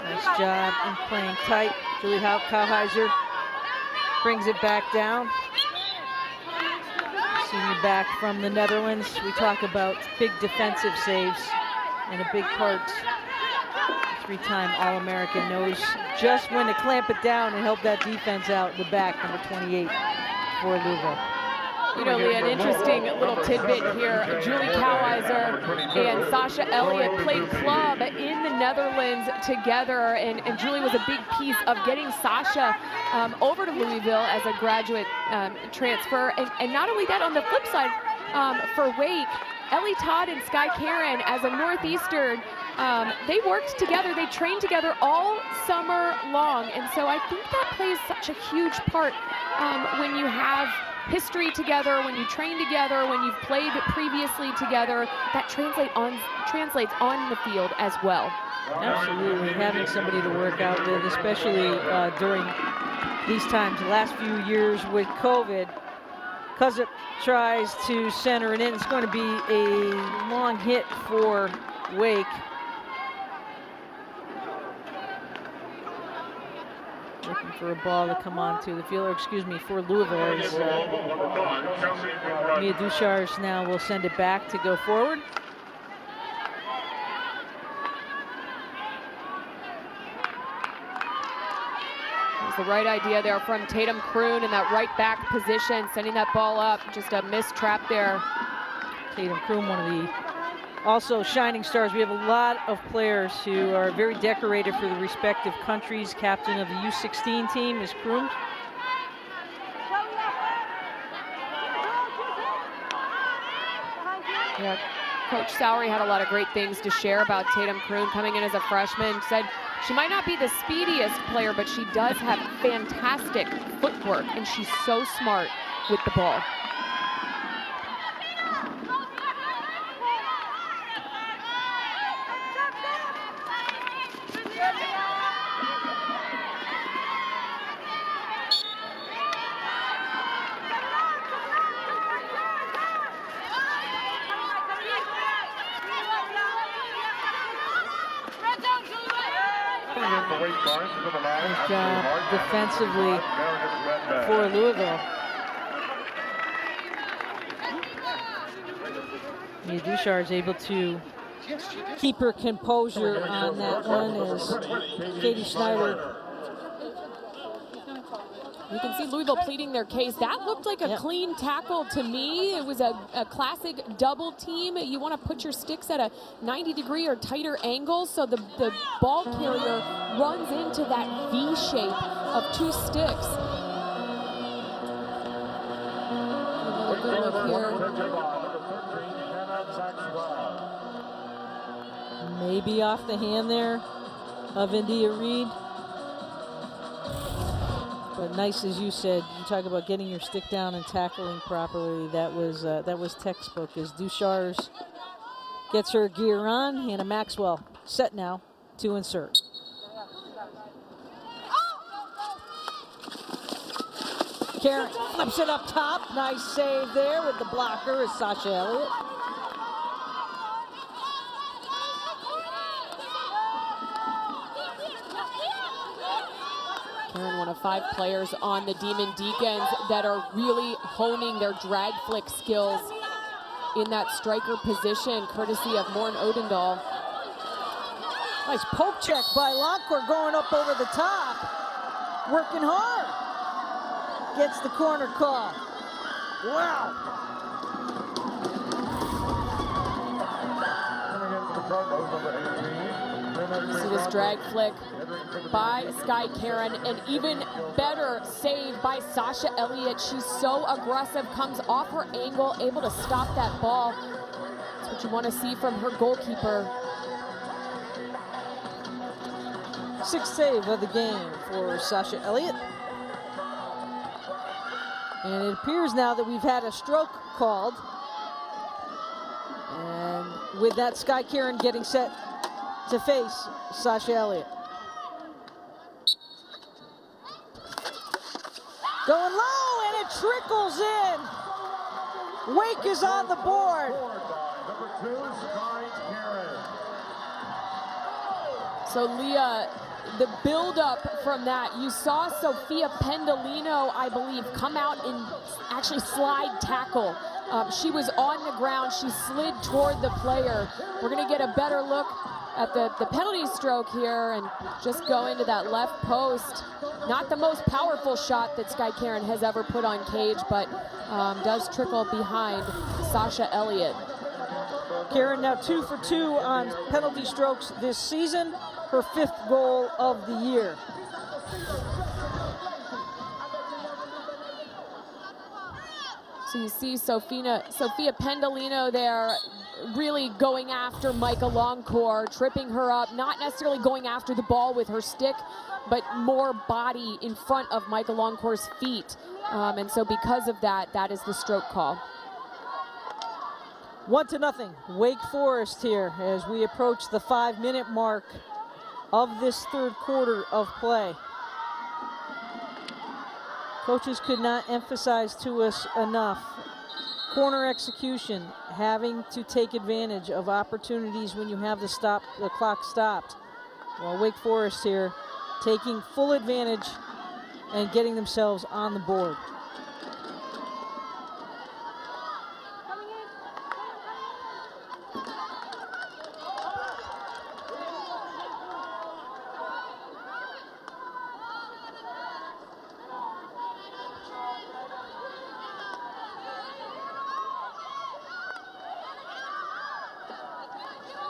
S1: Nice job in playing tight. Julie Kauheiser brings it back down. Senior back from the Netherlands. We talk about big defensive saves, and a big part, three-time All-American, knows just when to clamp it down and help that defense out in the back, number 28 for Louisville.
S2: You know, Leah, an interesting little tidbit here. Julie Kauheiser and Sasha Elliott played club in the Netherlands together, and Julie was a big piece of getting Sasha over to Louisville as a graduate transfer. And not only that, on the flip side, for Wake, Ellie Todd and Sky Caron, as a Northeastern, they worked together, they trained together all summer long. And so I think that plays such a huge part when you have history together, when you train together, when you've played previously together, that translates on the field as well.
S1: Absolutely, having somebody to work out with, especially during these times, the last few years with COVID. Kuzup tries to center it in. It's going to be a long hit for Wake. Looking for a ball to come onto the field, or excuse me, for Louisville. As Mia Duchars now will send it back to go forward.
S2: It's the right idea there from Tatum Kroon in that right back position, sending that ball up. Just a missed trap there.
S1: Tatum Kroon, one of the also shining stars. We have a lot of players who are very decorated for the respective countries. Captain of the U16 team is Kroon.
S2: Yeah, Coach Sowery had a lot of great things to share about Tatum Kroon coming in as a freshman. Said she might not be the speediest player, but she does have fantastic footwork, and she's so smart with the ball.
S1: Good job defensively for Louisville. Duchar is able to keep her composure on that one as Katie Schneider.
S2: You can see Louisville pleading their case. That looked like a clean tackle to me. It was a classic double team. You want to put your sticks at a 90-degree or tighter angle, so the ball carrier runs into that V shape of two sticks. Another good look here.
S1: Maybe off the hand there of India Reed. But nice, as you said, you talk about getting your stick down and tackling properly. That was textbook as Duchar's gets her gear on. Hannah Maxwell set now to insert. Caron flips it up top. Nice save there with the blocker is Sasha Elliott.
S2: Caron, one of 5 players on the Demon Deacons that are really honing their drag flick skills in that striker position, courtesy of Morn Odendahl.
S1: Nice poke check by Loncourt going up over the top. Working hard. Gets the corner call. Wow.
S2: See this drag flick by Sky Caron, and even better save by Sasha Elliott. She's so aggressive, comes off her angle, able to stop that ball. That's what you want to see from her goalkeeper.
S1: 6th save of the game for Sasha Elliott. And it appears now that we've had a stroke called. And with that, Sky Caron getting set to face Sasha Elliott. Going low, and it trickles in. Wake is on the board.
S2: So Leah, the build-up from that, you saw Sophia Pendolino, I believe, come out and actually slide tackle. She was on the ground. She slid toward the player. We're going to get a better look at the penalty stroke here and just go into that left post. Not the most powerful shot that Sky Caron has ever put on cage, but does trickle behind Sasha Elliott.
S1: Caron now 2 for 2 on penalty strokes this season. Her 5th goal of the year.
S2: So you see Sophia Pendolino there really going after Micah Longcourt, tripping her up, not necessarily going after the ball with her stick, but more body in front of Micah Longcourt's feet. And so because of that, that is the stroke call.
S1: 1-0, Wake Forest here as we approach the 5-minute mark of this 3rd quarter of play. Coaches could not emphasize to us enough corner execution, having to take advantage of opportunities when you have the clock stopped. Well, Wake Forest here taking full advantage and getting themselves on the board.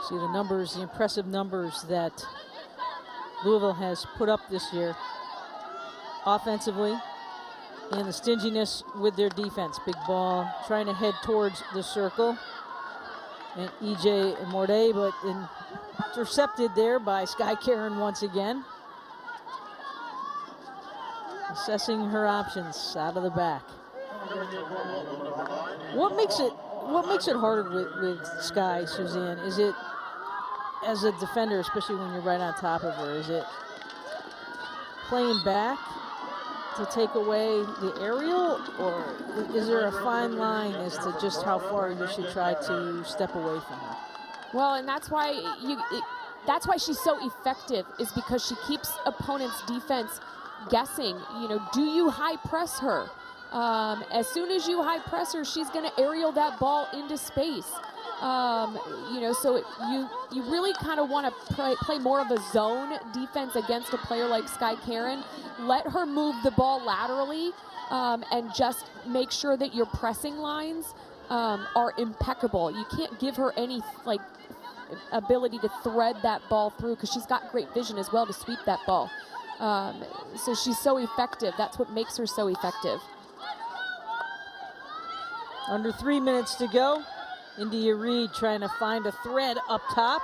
S1: See the numbers, the impressive numbers that Louisville has put up this year offensively, and the stinginess with their defense. Big ball trying to head towards the circle, and EJ Morday, but intercepted there by Sky Caron once again. Assessing her options out of the back. What makes it harder with Sky, Suzanne? Is it, as a defender, especially when you're right on top of her, is it playing back to take away the aerial, or is there a fine line as to just how far you should try to step away from her?
S2: Well, and that's why that's why she's so effective, is because she keeps opponents' defense guessing. You know, do you high press her? As soon as you high press her, she's going to aerial that ball into space. You know, so you really kind of want to play more of a zone defense against a player like Sky Caron. Let her move the ball laterally, and just make sure that your pressing lines are impeccable. You can't give her any like ability to thread that ball through, because she's got great vision as well to sweep that ball. So she's so effective. That's what makes her so effective.
S1: Under 3 minutes to go. India Reed trying to find a thread up top.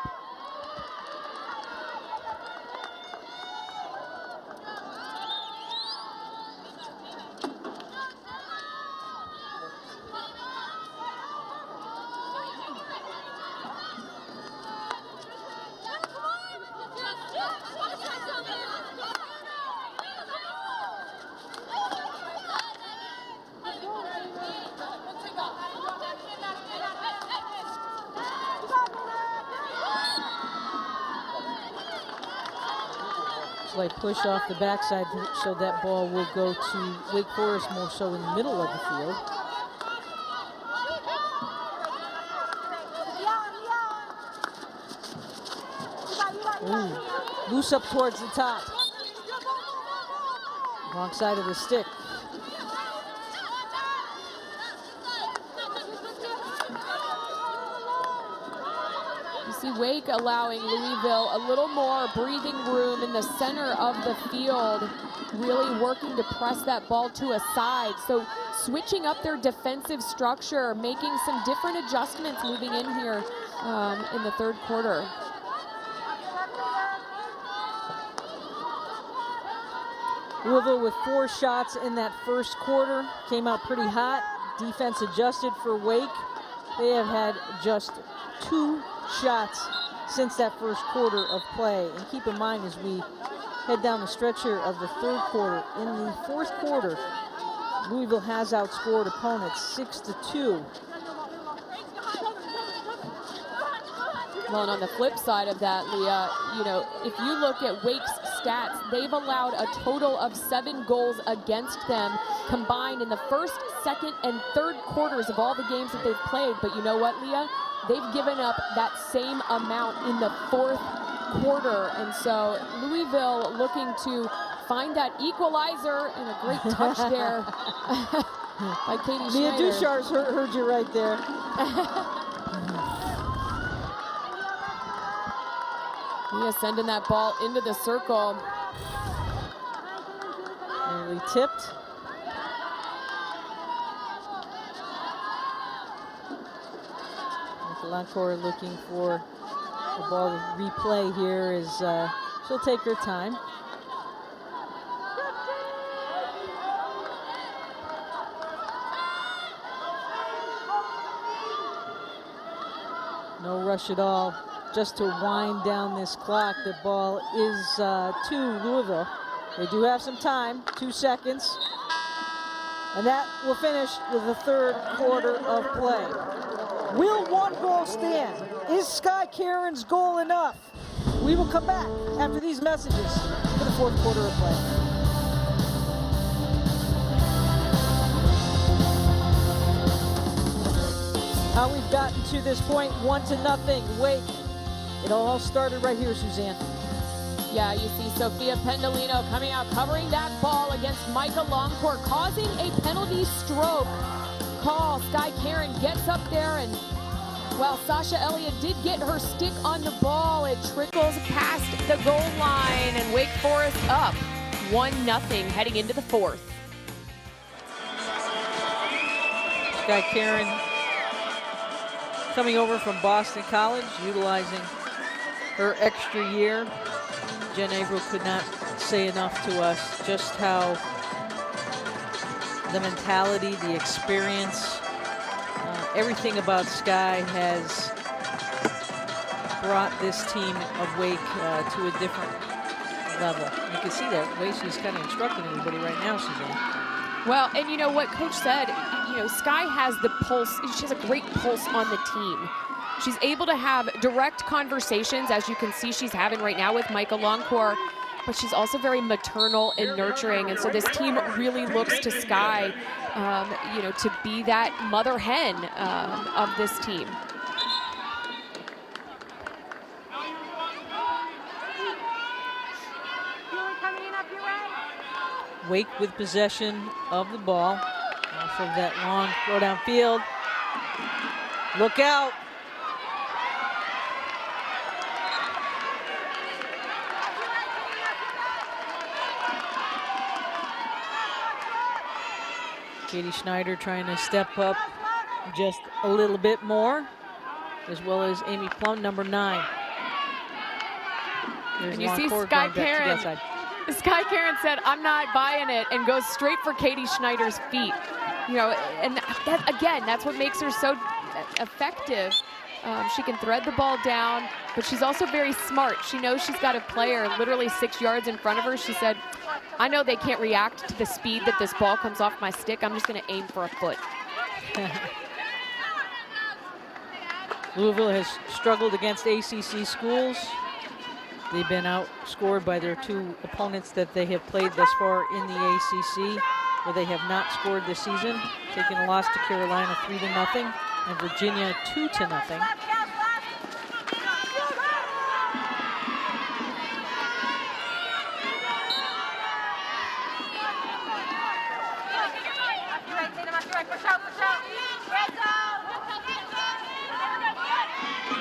S1: Like push off the backside, so that ball will go to Wake Forest, more so in the middle of the field. Ooh, loose up towards the top. Wrong side of the stick.
S2: See Wake allowing Louisville a little more breathing room in the center of the field, really working to press that ball to a side. So switching up their defensive structure, making some different adjustments moving in here in the third quarter.
S1: Louisville with 4 shots in that first quarter, came out pretty hot. Defense adjusted for Wake. They have had just 2 shots since that first quarter of play. And keep in mind, as we head down the stretch here of the third quarter, in the fourth quarter, Louisville has outscored opponents 6-2.
S2: Well, and on the flip side of that, Leah, you know, if you look at Wake's stats, they've allowed a total of 7 goals against them combined in the first, second, and third quarters of all the games that they've played. But you know what, Leah? They've given up that same amount in the fourth quarter. And so Louisville looking to find that equalizer, and a great touch there by Katie Schneider.
S1: Mia Duchar's heard you right there.
S2: Mia sending that ball into the circle.
S1: Nearly tipped. Lancourt looking for the ball to replay here, as she'll take her time. No rush at all, just to wind down this clock. The ball is to Louisville. They do have some time, 2 seconds. And that will finish with the third quarter of play. Will 1 goal stand? Is Sky Caron's goal enough? We will come back after these messages for the fourth quarter of play. How we've gotten to this point, 1-0, Wake. It all started right here, Suzanne.
S2: Yeah, you see Sophia Pendolino coming out, covering that ball against Micah Longcourt, causing a penalty stroke call. Sky Caron gets up there, and while Sasha Elliott did get her stick on the ball, it trickles past the goal line, and Wake Forest up 1-0 heading into the fourth.
S1: Sky Caron coming over from Boston College, utilizing her extra year. Jen Averill could not say enough to us just how the mentality, the experience, everything about Sky has brought this team of Wake to a different level. You can see that way she's kind of instructing everybody right now, Suzanne.
S2: Well, and you know what Coach said, you know, Sky has the pulse. She has a great pulse on the team. She's able to have direct conversations, as you can see she's having right now with Micah Longcore, but she's also very maternal and nurturing. And so this team really looks to Sky, you know, to be that mother hen of this team.
S1: Wake with possession of the ball off of that long throw downfield. Look out. Katie Schneider trying to step up just a little bit more, as well as Amy Plum, number 9.
S2: And you see Sky Caron. Sky Caron said, "I'm not buying it," and goes straight for Katie Schneider's feet. You know, and that, again, that's what makes her so effective. She can thread the ball down, but she's also very smart. She knows she's got a player literally 6 yards in front of her. She said, "I know they can't react to the speed that this ball comes off my stick. I'm just going to aim for a foot."
S1: Louisville has struggled against ACC schools. They've been outscored by their 2 opponents that they have played thus far in the ACC, where they have not scored this season, taking a loss to Carolina 3-0 and Virginia 2-0.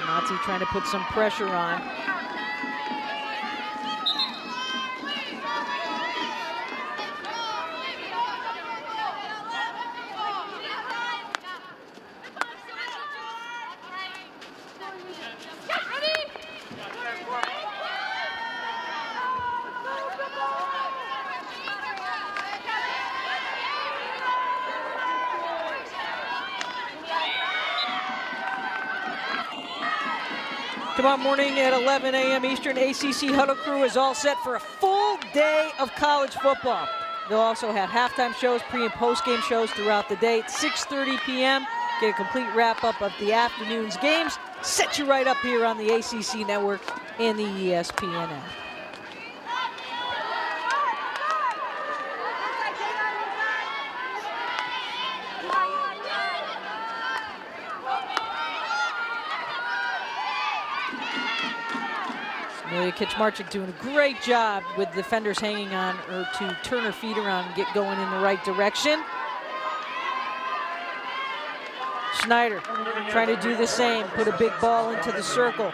S1: Nazi trying to put some pressure on. Tomorrow morning at 11 a.m. Eastern, ACC Huddle Crew is all set for a full day of college football. They'll also have halftime shows, pre- and post-game shows throughout the day. At 6:30 p.m., get a complete wrap-up of the afternoon's games. Set you right up here on the ACC Network and the ESPN app. Amelia Kitchmarchik doing a great job with defenders hanging on her to turn her feet around and get going in the right direction. Schneider trying to do the same, put a big ball into the circle.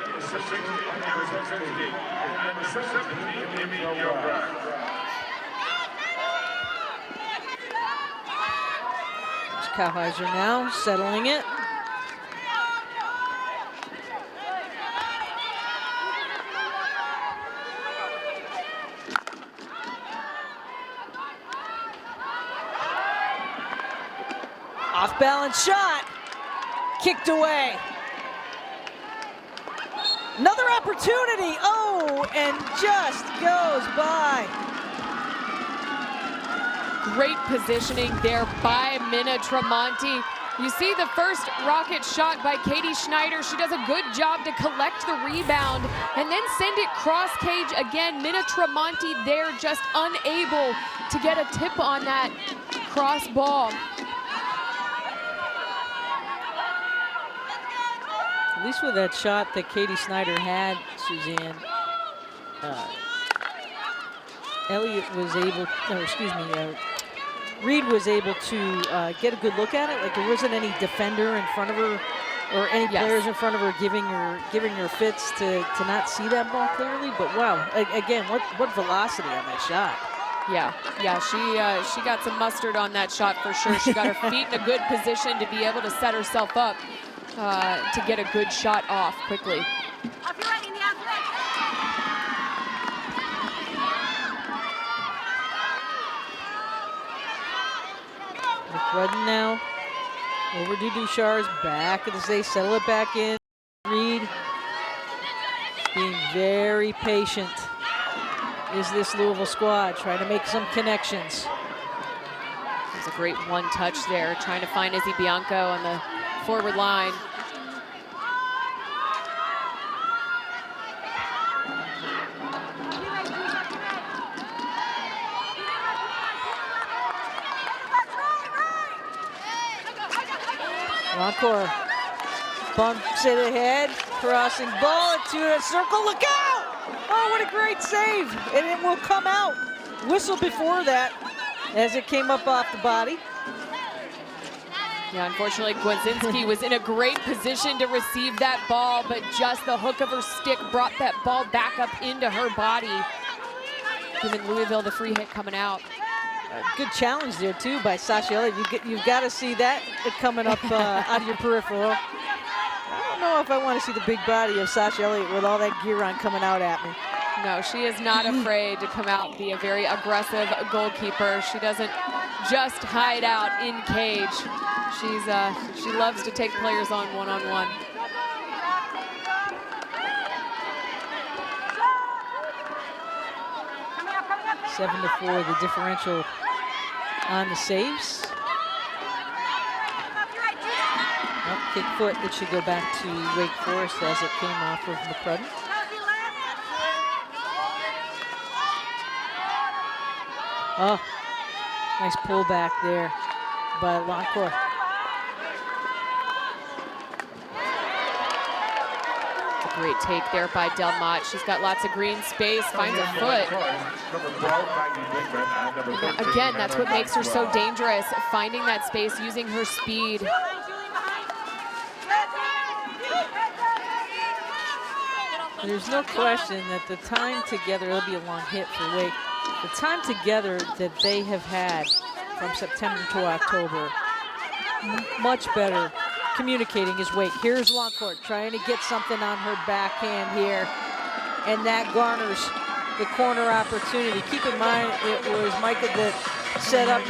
S1: Kowheiser now settling it. Off balance shot, kicked away. Another opportunity, oh, and just goes by.
S2: Great positioning there by Minna Tremonti. You see the first rocket shot by Katie Schneider. She does a good job to collect the rebound and then send it cross cage again. Minna Tremonti there just unable to get a tip on that cross ball.
S1: At least with that shot that Katie Schneider had, Suzanne, Elliott was able, no, excuse me, Reed was able to get a good look at it. Like there wasn't any defender in front of her or any players in front of her giving her fits to not see that ball clearly. But wow, again, what velocity on that shot.
S2: Yeah, she got some mustard on that shot for sure. She got her feet in a good position to be able to set herself up to get a good shot off quickly.
S1: McRudden now over to Duchar's, back at the stage, settle it back in. Reed being very patient is this Louisville squad, trying to make some connections.
S2: was a great one touch there, trying to find Izzy Bianco on the forward line.
S1: Encore bumps it ahead, crossing ball into a circle, look out! Oh, what a great save, and it will come out. Whistle before that as it came up off the body.
S2: Yeah, unfortunately, Gwazinski was in a great position to receive that ball, but just the hook of her stick brought that ball back up into her body, giving Louisville the free hit coming out.
S1: Good challenge there too by Sasha Elliott. You've got to see that coming up out of your peripheral. I don't know if I want to see the big body of Sasha Elliott with all that gear on coming out at me.
S2: No, she is not afraid to come out and be a very aggressive goalkeeper. She doesn't just hide out in cage. She loves to take players on one-on-one.
S1: Seven to 4, the differential on the saves. Well, kick foot that should go back to Wake Forest as it came off of McCrudden. Oh, nice pullback there by Loncourt.
S2: Great take there by Delmont. She's got lots of green space, finds a foot. Again, that's what makes her so dangerous, finding that space, using her speed.
S1: There's no question that the time together, it'll be a long hit for Wake, the time together that they have had from September to October, much better communicating is Wake. Here's Loncourt trying to get something on her backhand here, and that garners the corner opportunity. Keep in mind, it was Micah that set up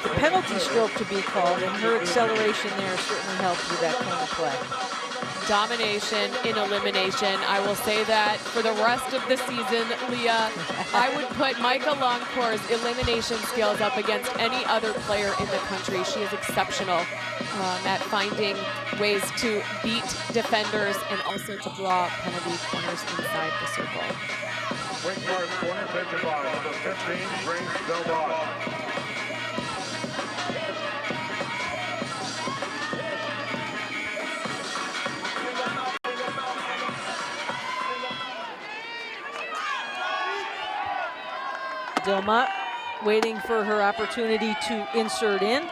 S1: the penalty stroke to be called, and her acceleration there certainly helped with that corner play.
S2: Domination in elimination. I will say that for the rest of the season, Leah, I would put Micah Loncourt's elimination skills up against any other player in the country. She is exceptional at finding ways to beat defenders and also to draw penalty corners inside the circle.
S3: Wake Forest corner taken by number 15, Grace Delmont.
S1: Delmont waiting for her opportunity to insert in.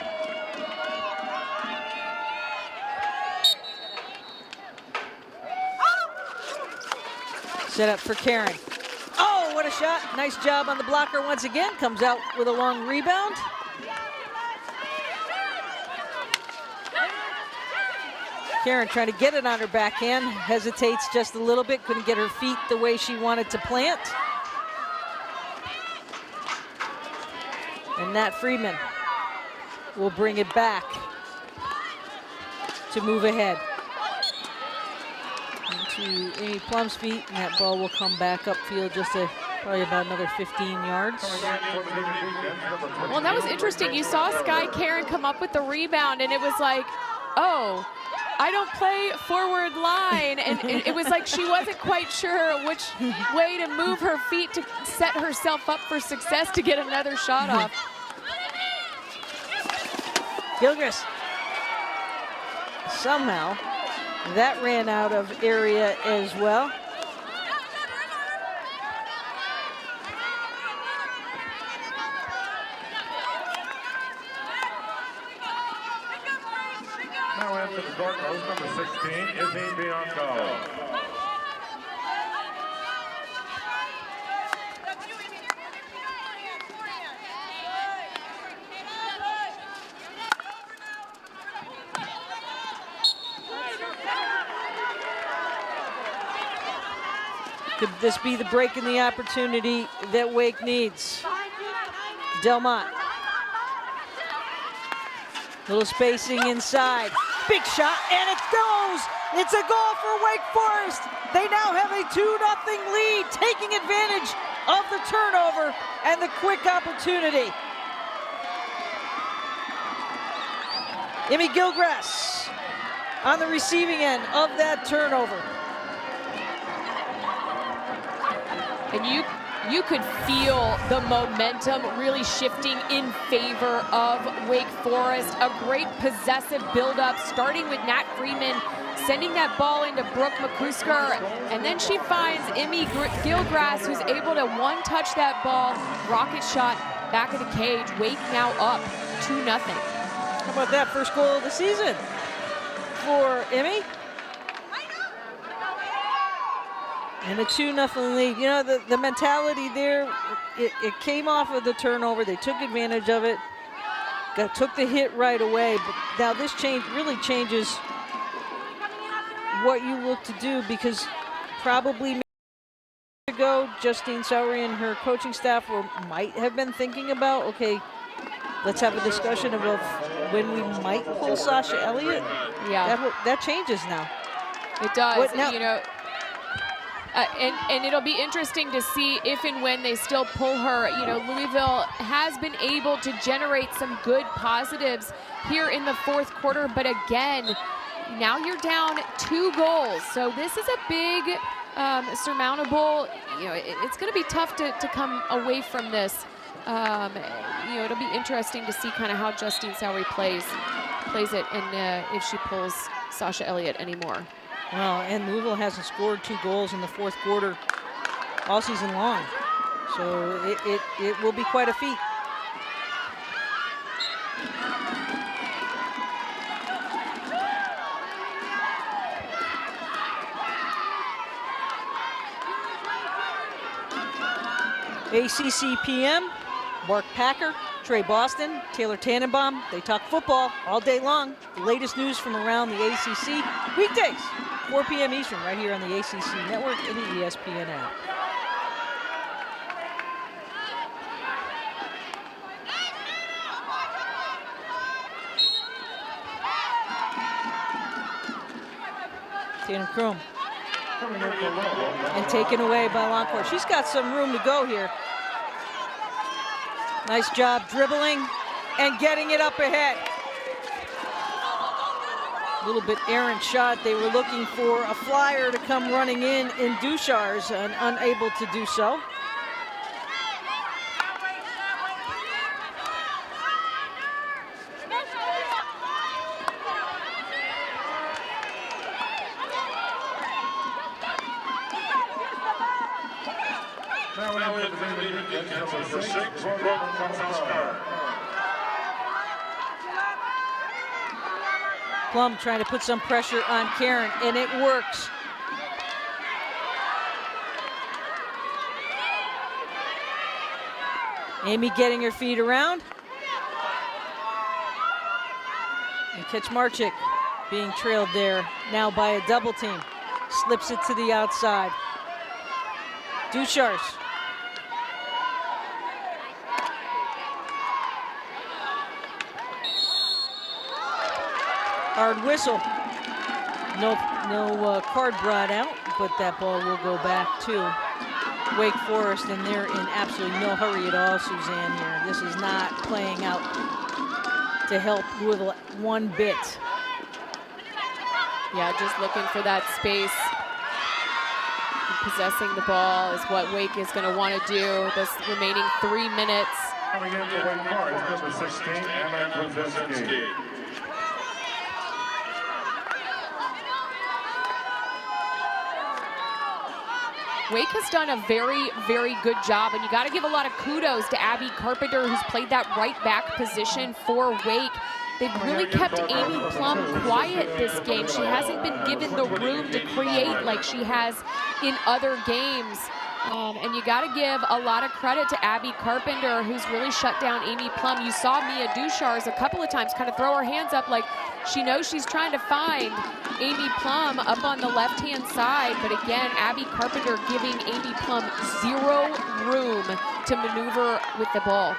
S1: Set up for Caron. Oh, what a shot. Nice job on the blocker once again. Comes out with a long rebound. Caron trying to get it on her backhand. Hesitates just a little bit. Couldn't get her feet the way she wanted to plant. And Nat Friedman will bring it back to move ahead. Into Amy Plum's feet, and that ball will come back upfield just probably about another 15 yards.
S2: Well, and that was interesting. You saw Sky Caron come up with the rebound, and it was like, oh, I don't play forward line. And it was like she wasn't quite sure which way to move her feet to set herself up for success to get another shot off.
S1: Gillgrass. Somehow, that ran out of area as well.
S3: Now into the court goes number 16, Immie Bianco.
S1: Could this be the break in the opportunity that Wake needs? Delmont. Little spacing inside. Big shot, and it goes! It's a goal for Wake Forest. They now have a 2-0 lead, taking advantage of the turnover and the quick opportunity. Immie Gillgrass on the receiving end of that turnover.
S2: And you could feel the momentum really shifting in favor of Wake Forest. A great possessive buildup, starting with Nat Freeman, sending that ball into Brooke McCusker, and then she finds Immie Gillgrass, who's able to one-touch that ball, rocket shot back of the cage. Wake now up 2-0.
S1: How about that first goal of the season for Immie? And a 2-0 lead. You know, the mentality there, it came off of the turnover. They took advantage of it, took the hit right away. But now this really changes what you look to do, because probably ago, Justine Sowery and her coaching staff might have been thinking about, okay, let's have a discussion about when we might pull Sasha Elliott.
S2: Yeah,
S1: that changes now.
S2: It does.
S1: What now?
S2: You know, and it'll be interesting to see if and when they still pull her. You know, Louisville has been able to generate some good positives here in the fourth quarter, but again, now you're down 2 goals. So this is a big, surmountable, you know, it's going to be tough to come away from this. You know, it'll be interesting to see kind of how Justine Sowery plays it, and if she pulls Sasha Elliott anymore.
S1: Well, and Louisville hasn't scored 2 goals in the fourth quarter all season long. So it will be quite a feat. ACC PM, Mark Packer, Trey Boston, Taylor Tannenbaum. They talk football all day long. The latest news from around the ACC, weekdays, 4 p.m. Eastern, right here on the ACC Network and the ESPN app. Tanner Crum. And taken away by Loncourt. She's got some room to go here. Nice job dribbling and getting it up ahead. A little bit errant shot. They were looking for a flyer to come running in Duchar's, and unable to do so.
S3: Number 6, Brooke McCusker.
S1: Plum trying to put some pressure on Caron, and it works. Immie getting her feet around. And Kaczmarczyk being trailed there now by a double team. Slips it to the outside. Duchar's. Hard whistle. No card brought out, but that ball will go back to Wake Forest, and they're in absolutely no hurry at all, Suzanne, here. This is not playing out to help Louisville one bit.
S2: Yeah, just looking for that space. Possessing the ball is what Wake is going to want to do this remaining 3 minutes.
S3: Coming in for Wake Forest, number 16, Anna Krzyzewski.
S2: Wake has done a very, very good job, and you got to give a lot of kudos to Abby Carpenter, who's played that right back position for Wake. They've really kept Immie Plum quiet this game. She hasn't been given the room to create like she has in other games. And you got to give a lot of credit to Abby Carpenter, who's really shut down Immie Plum. You saw Mia Duchar's a couple of times kind of throw her hands up like she knows she's trying to find Immie Plum up on the left-hand side. But again, Abby Carpenter giving Immie Plum zero room to maneuver with the ball.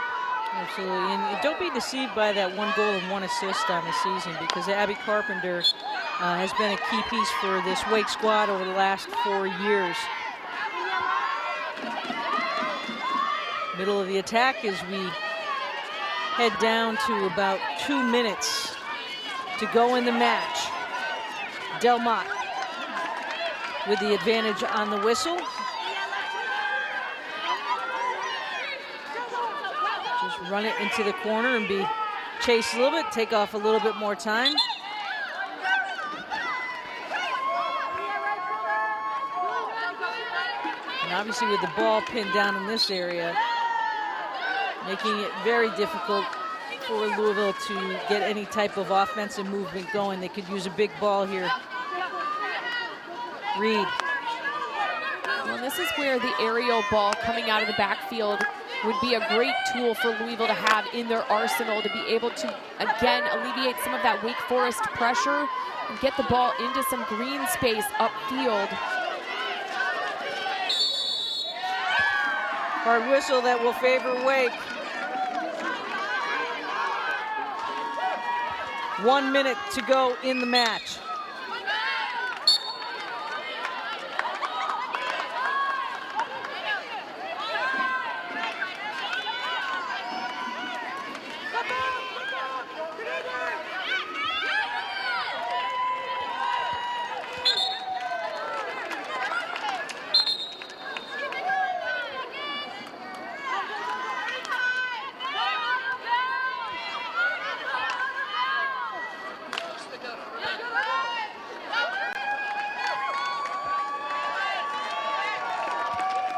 S1: Absolutely, and don't be deceived by that 1 goal and 1 assist on the season, because Abby Carpenter has been a key piece for this Wake squad over the last 4 years. Middle of the attack as we head down to about 2 minutes to go in the match. Delmont with the advantage on the whistle. Just run it into the corner and be chased a little bit, take off a little bit more time. And obviously with the ball pinned down in this area, making it very difficult for Louisville to get any type of offensive movement going. They could use a big ball here. Reed.
S2: Well, this is where the aerial ball coming out of the backfield would be a great tool for Louisville to have in their arsenal to be able to, again, alleviate some of that Wake Forest pressure and get the ball into some green space upfield.
S1: Hard whistle that will favor Wake. 1 minute to go in the match.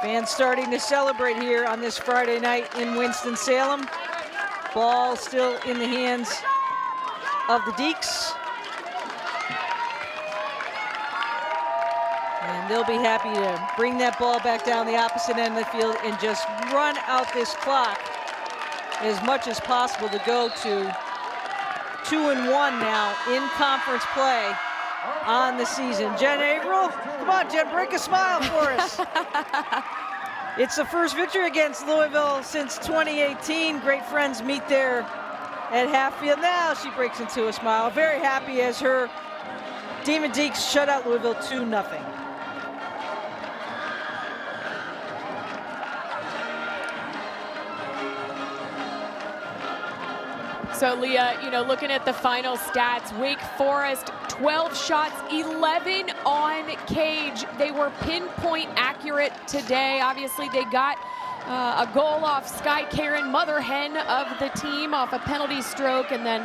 S1: Fans starting to celebrate here on this Friday night in Winston-Salem. Ball still in the hands of the Deacs. And they'll be happy to bring that ball back down the opposite end of the field and just run out this clock as much as possible to go to 2-1 now in conference play on the season. Jen Averill, come on, Jen, break a smile for us. It's the first victory against Louisville since 2018. Great friends meet there at Hatfield. Now she breaks into a smile. Very happy as her Demon Deacs shut out Louisville 2-0.
S2: So Leah, you know, looking at the final stats, Wake Forest 12 shots, 11 on cage. They were pinpoint accurate today. Obviously they got a goal off Sky Caron, mother hen of the team, off a penalty stroke, and then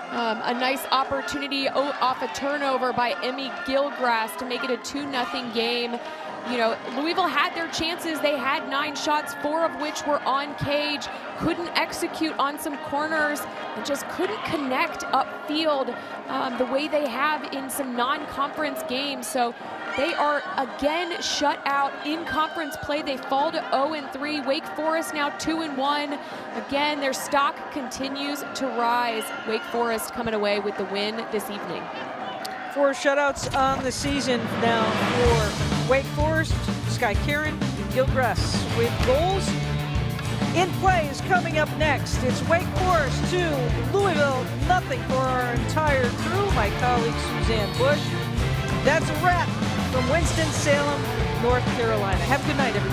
S2: a nice opportunity off a turnover by Immie Gillgrass to make it a 2-0 game. You know, Louisville had their chances. They had 9 shots, 4 of which were on cage. Couldn't execute on some corners and just couldn't connect upfield the way they have in some non-conference games. So they are again shut out in conference play. They fall to 0-3. Wake Forest now 2-1. Again, their stock continues to rise. Wake Forest coming away with the win this evening.
S1: 4 shutouts on the season now for Wake Forest. Sky Caron, Gillgrass with goals. In Play is coming up next. It's Wake Forest 2, Louisville 0 for our entire crew. My colleague Suzanne Bush. That's a wrap from Winston-Salem, North Carolina. Have a good night, everybody.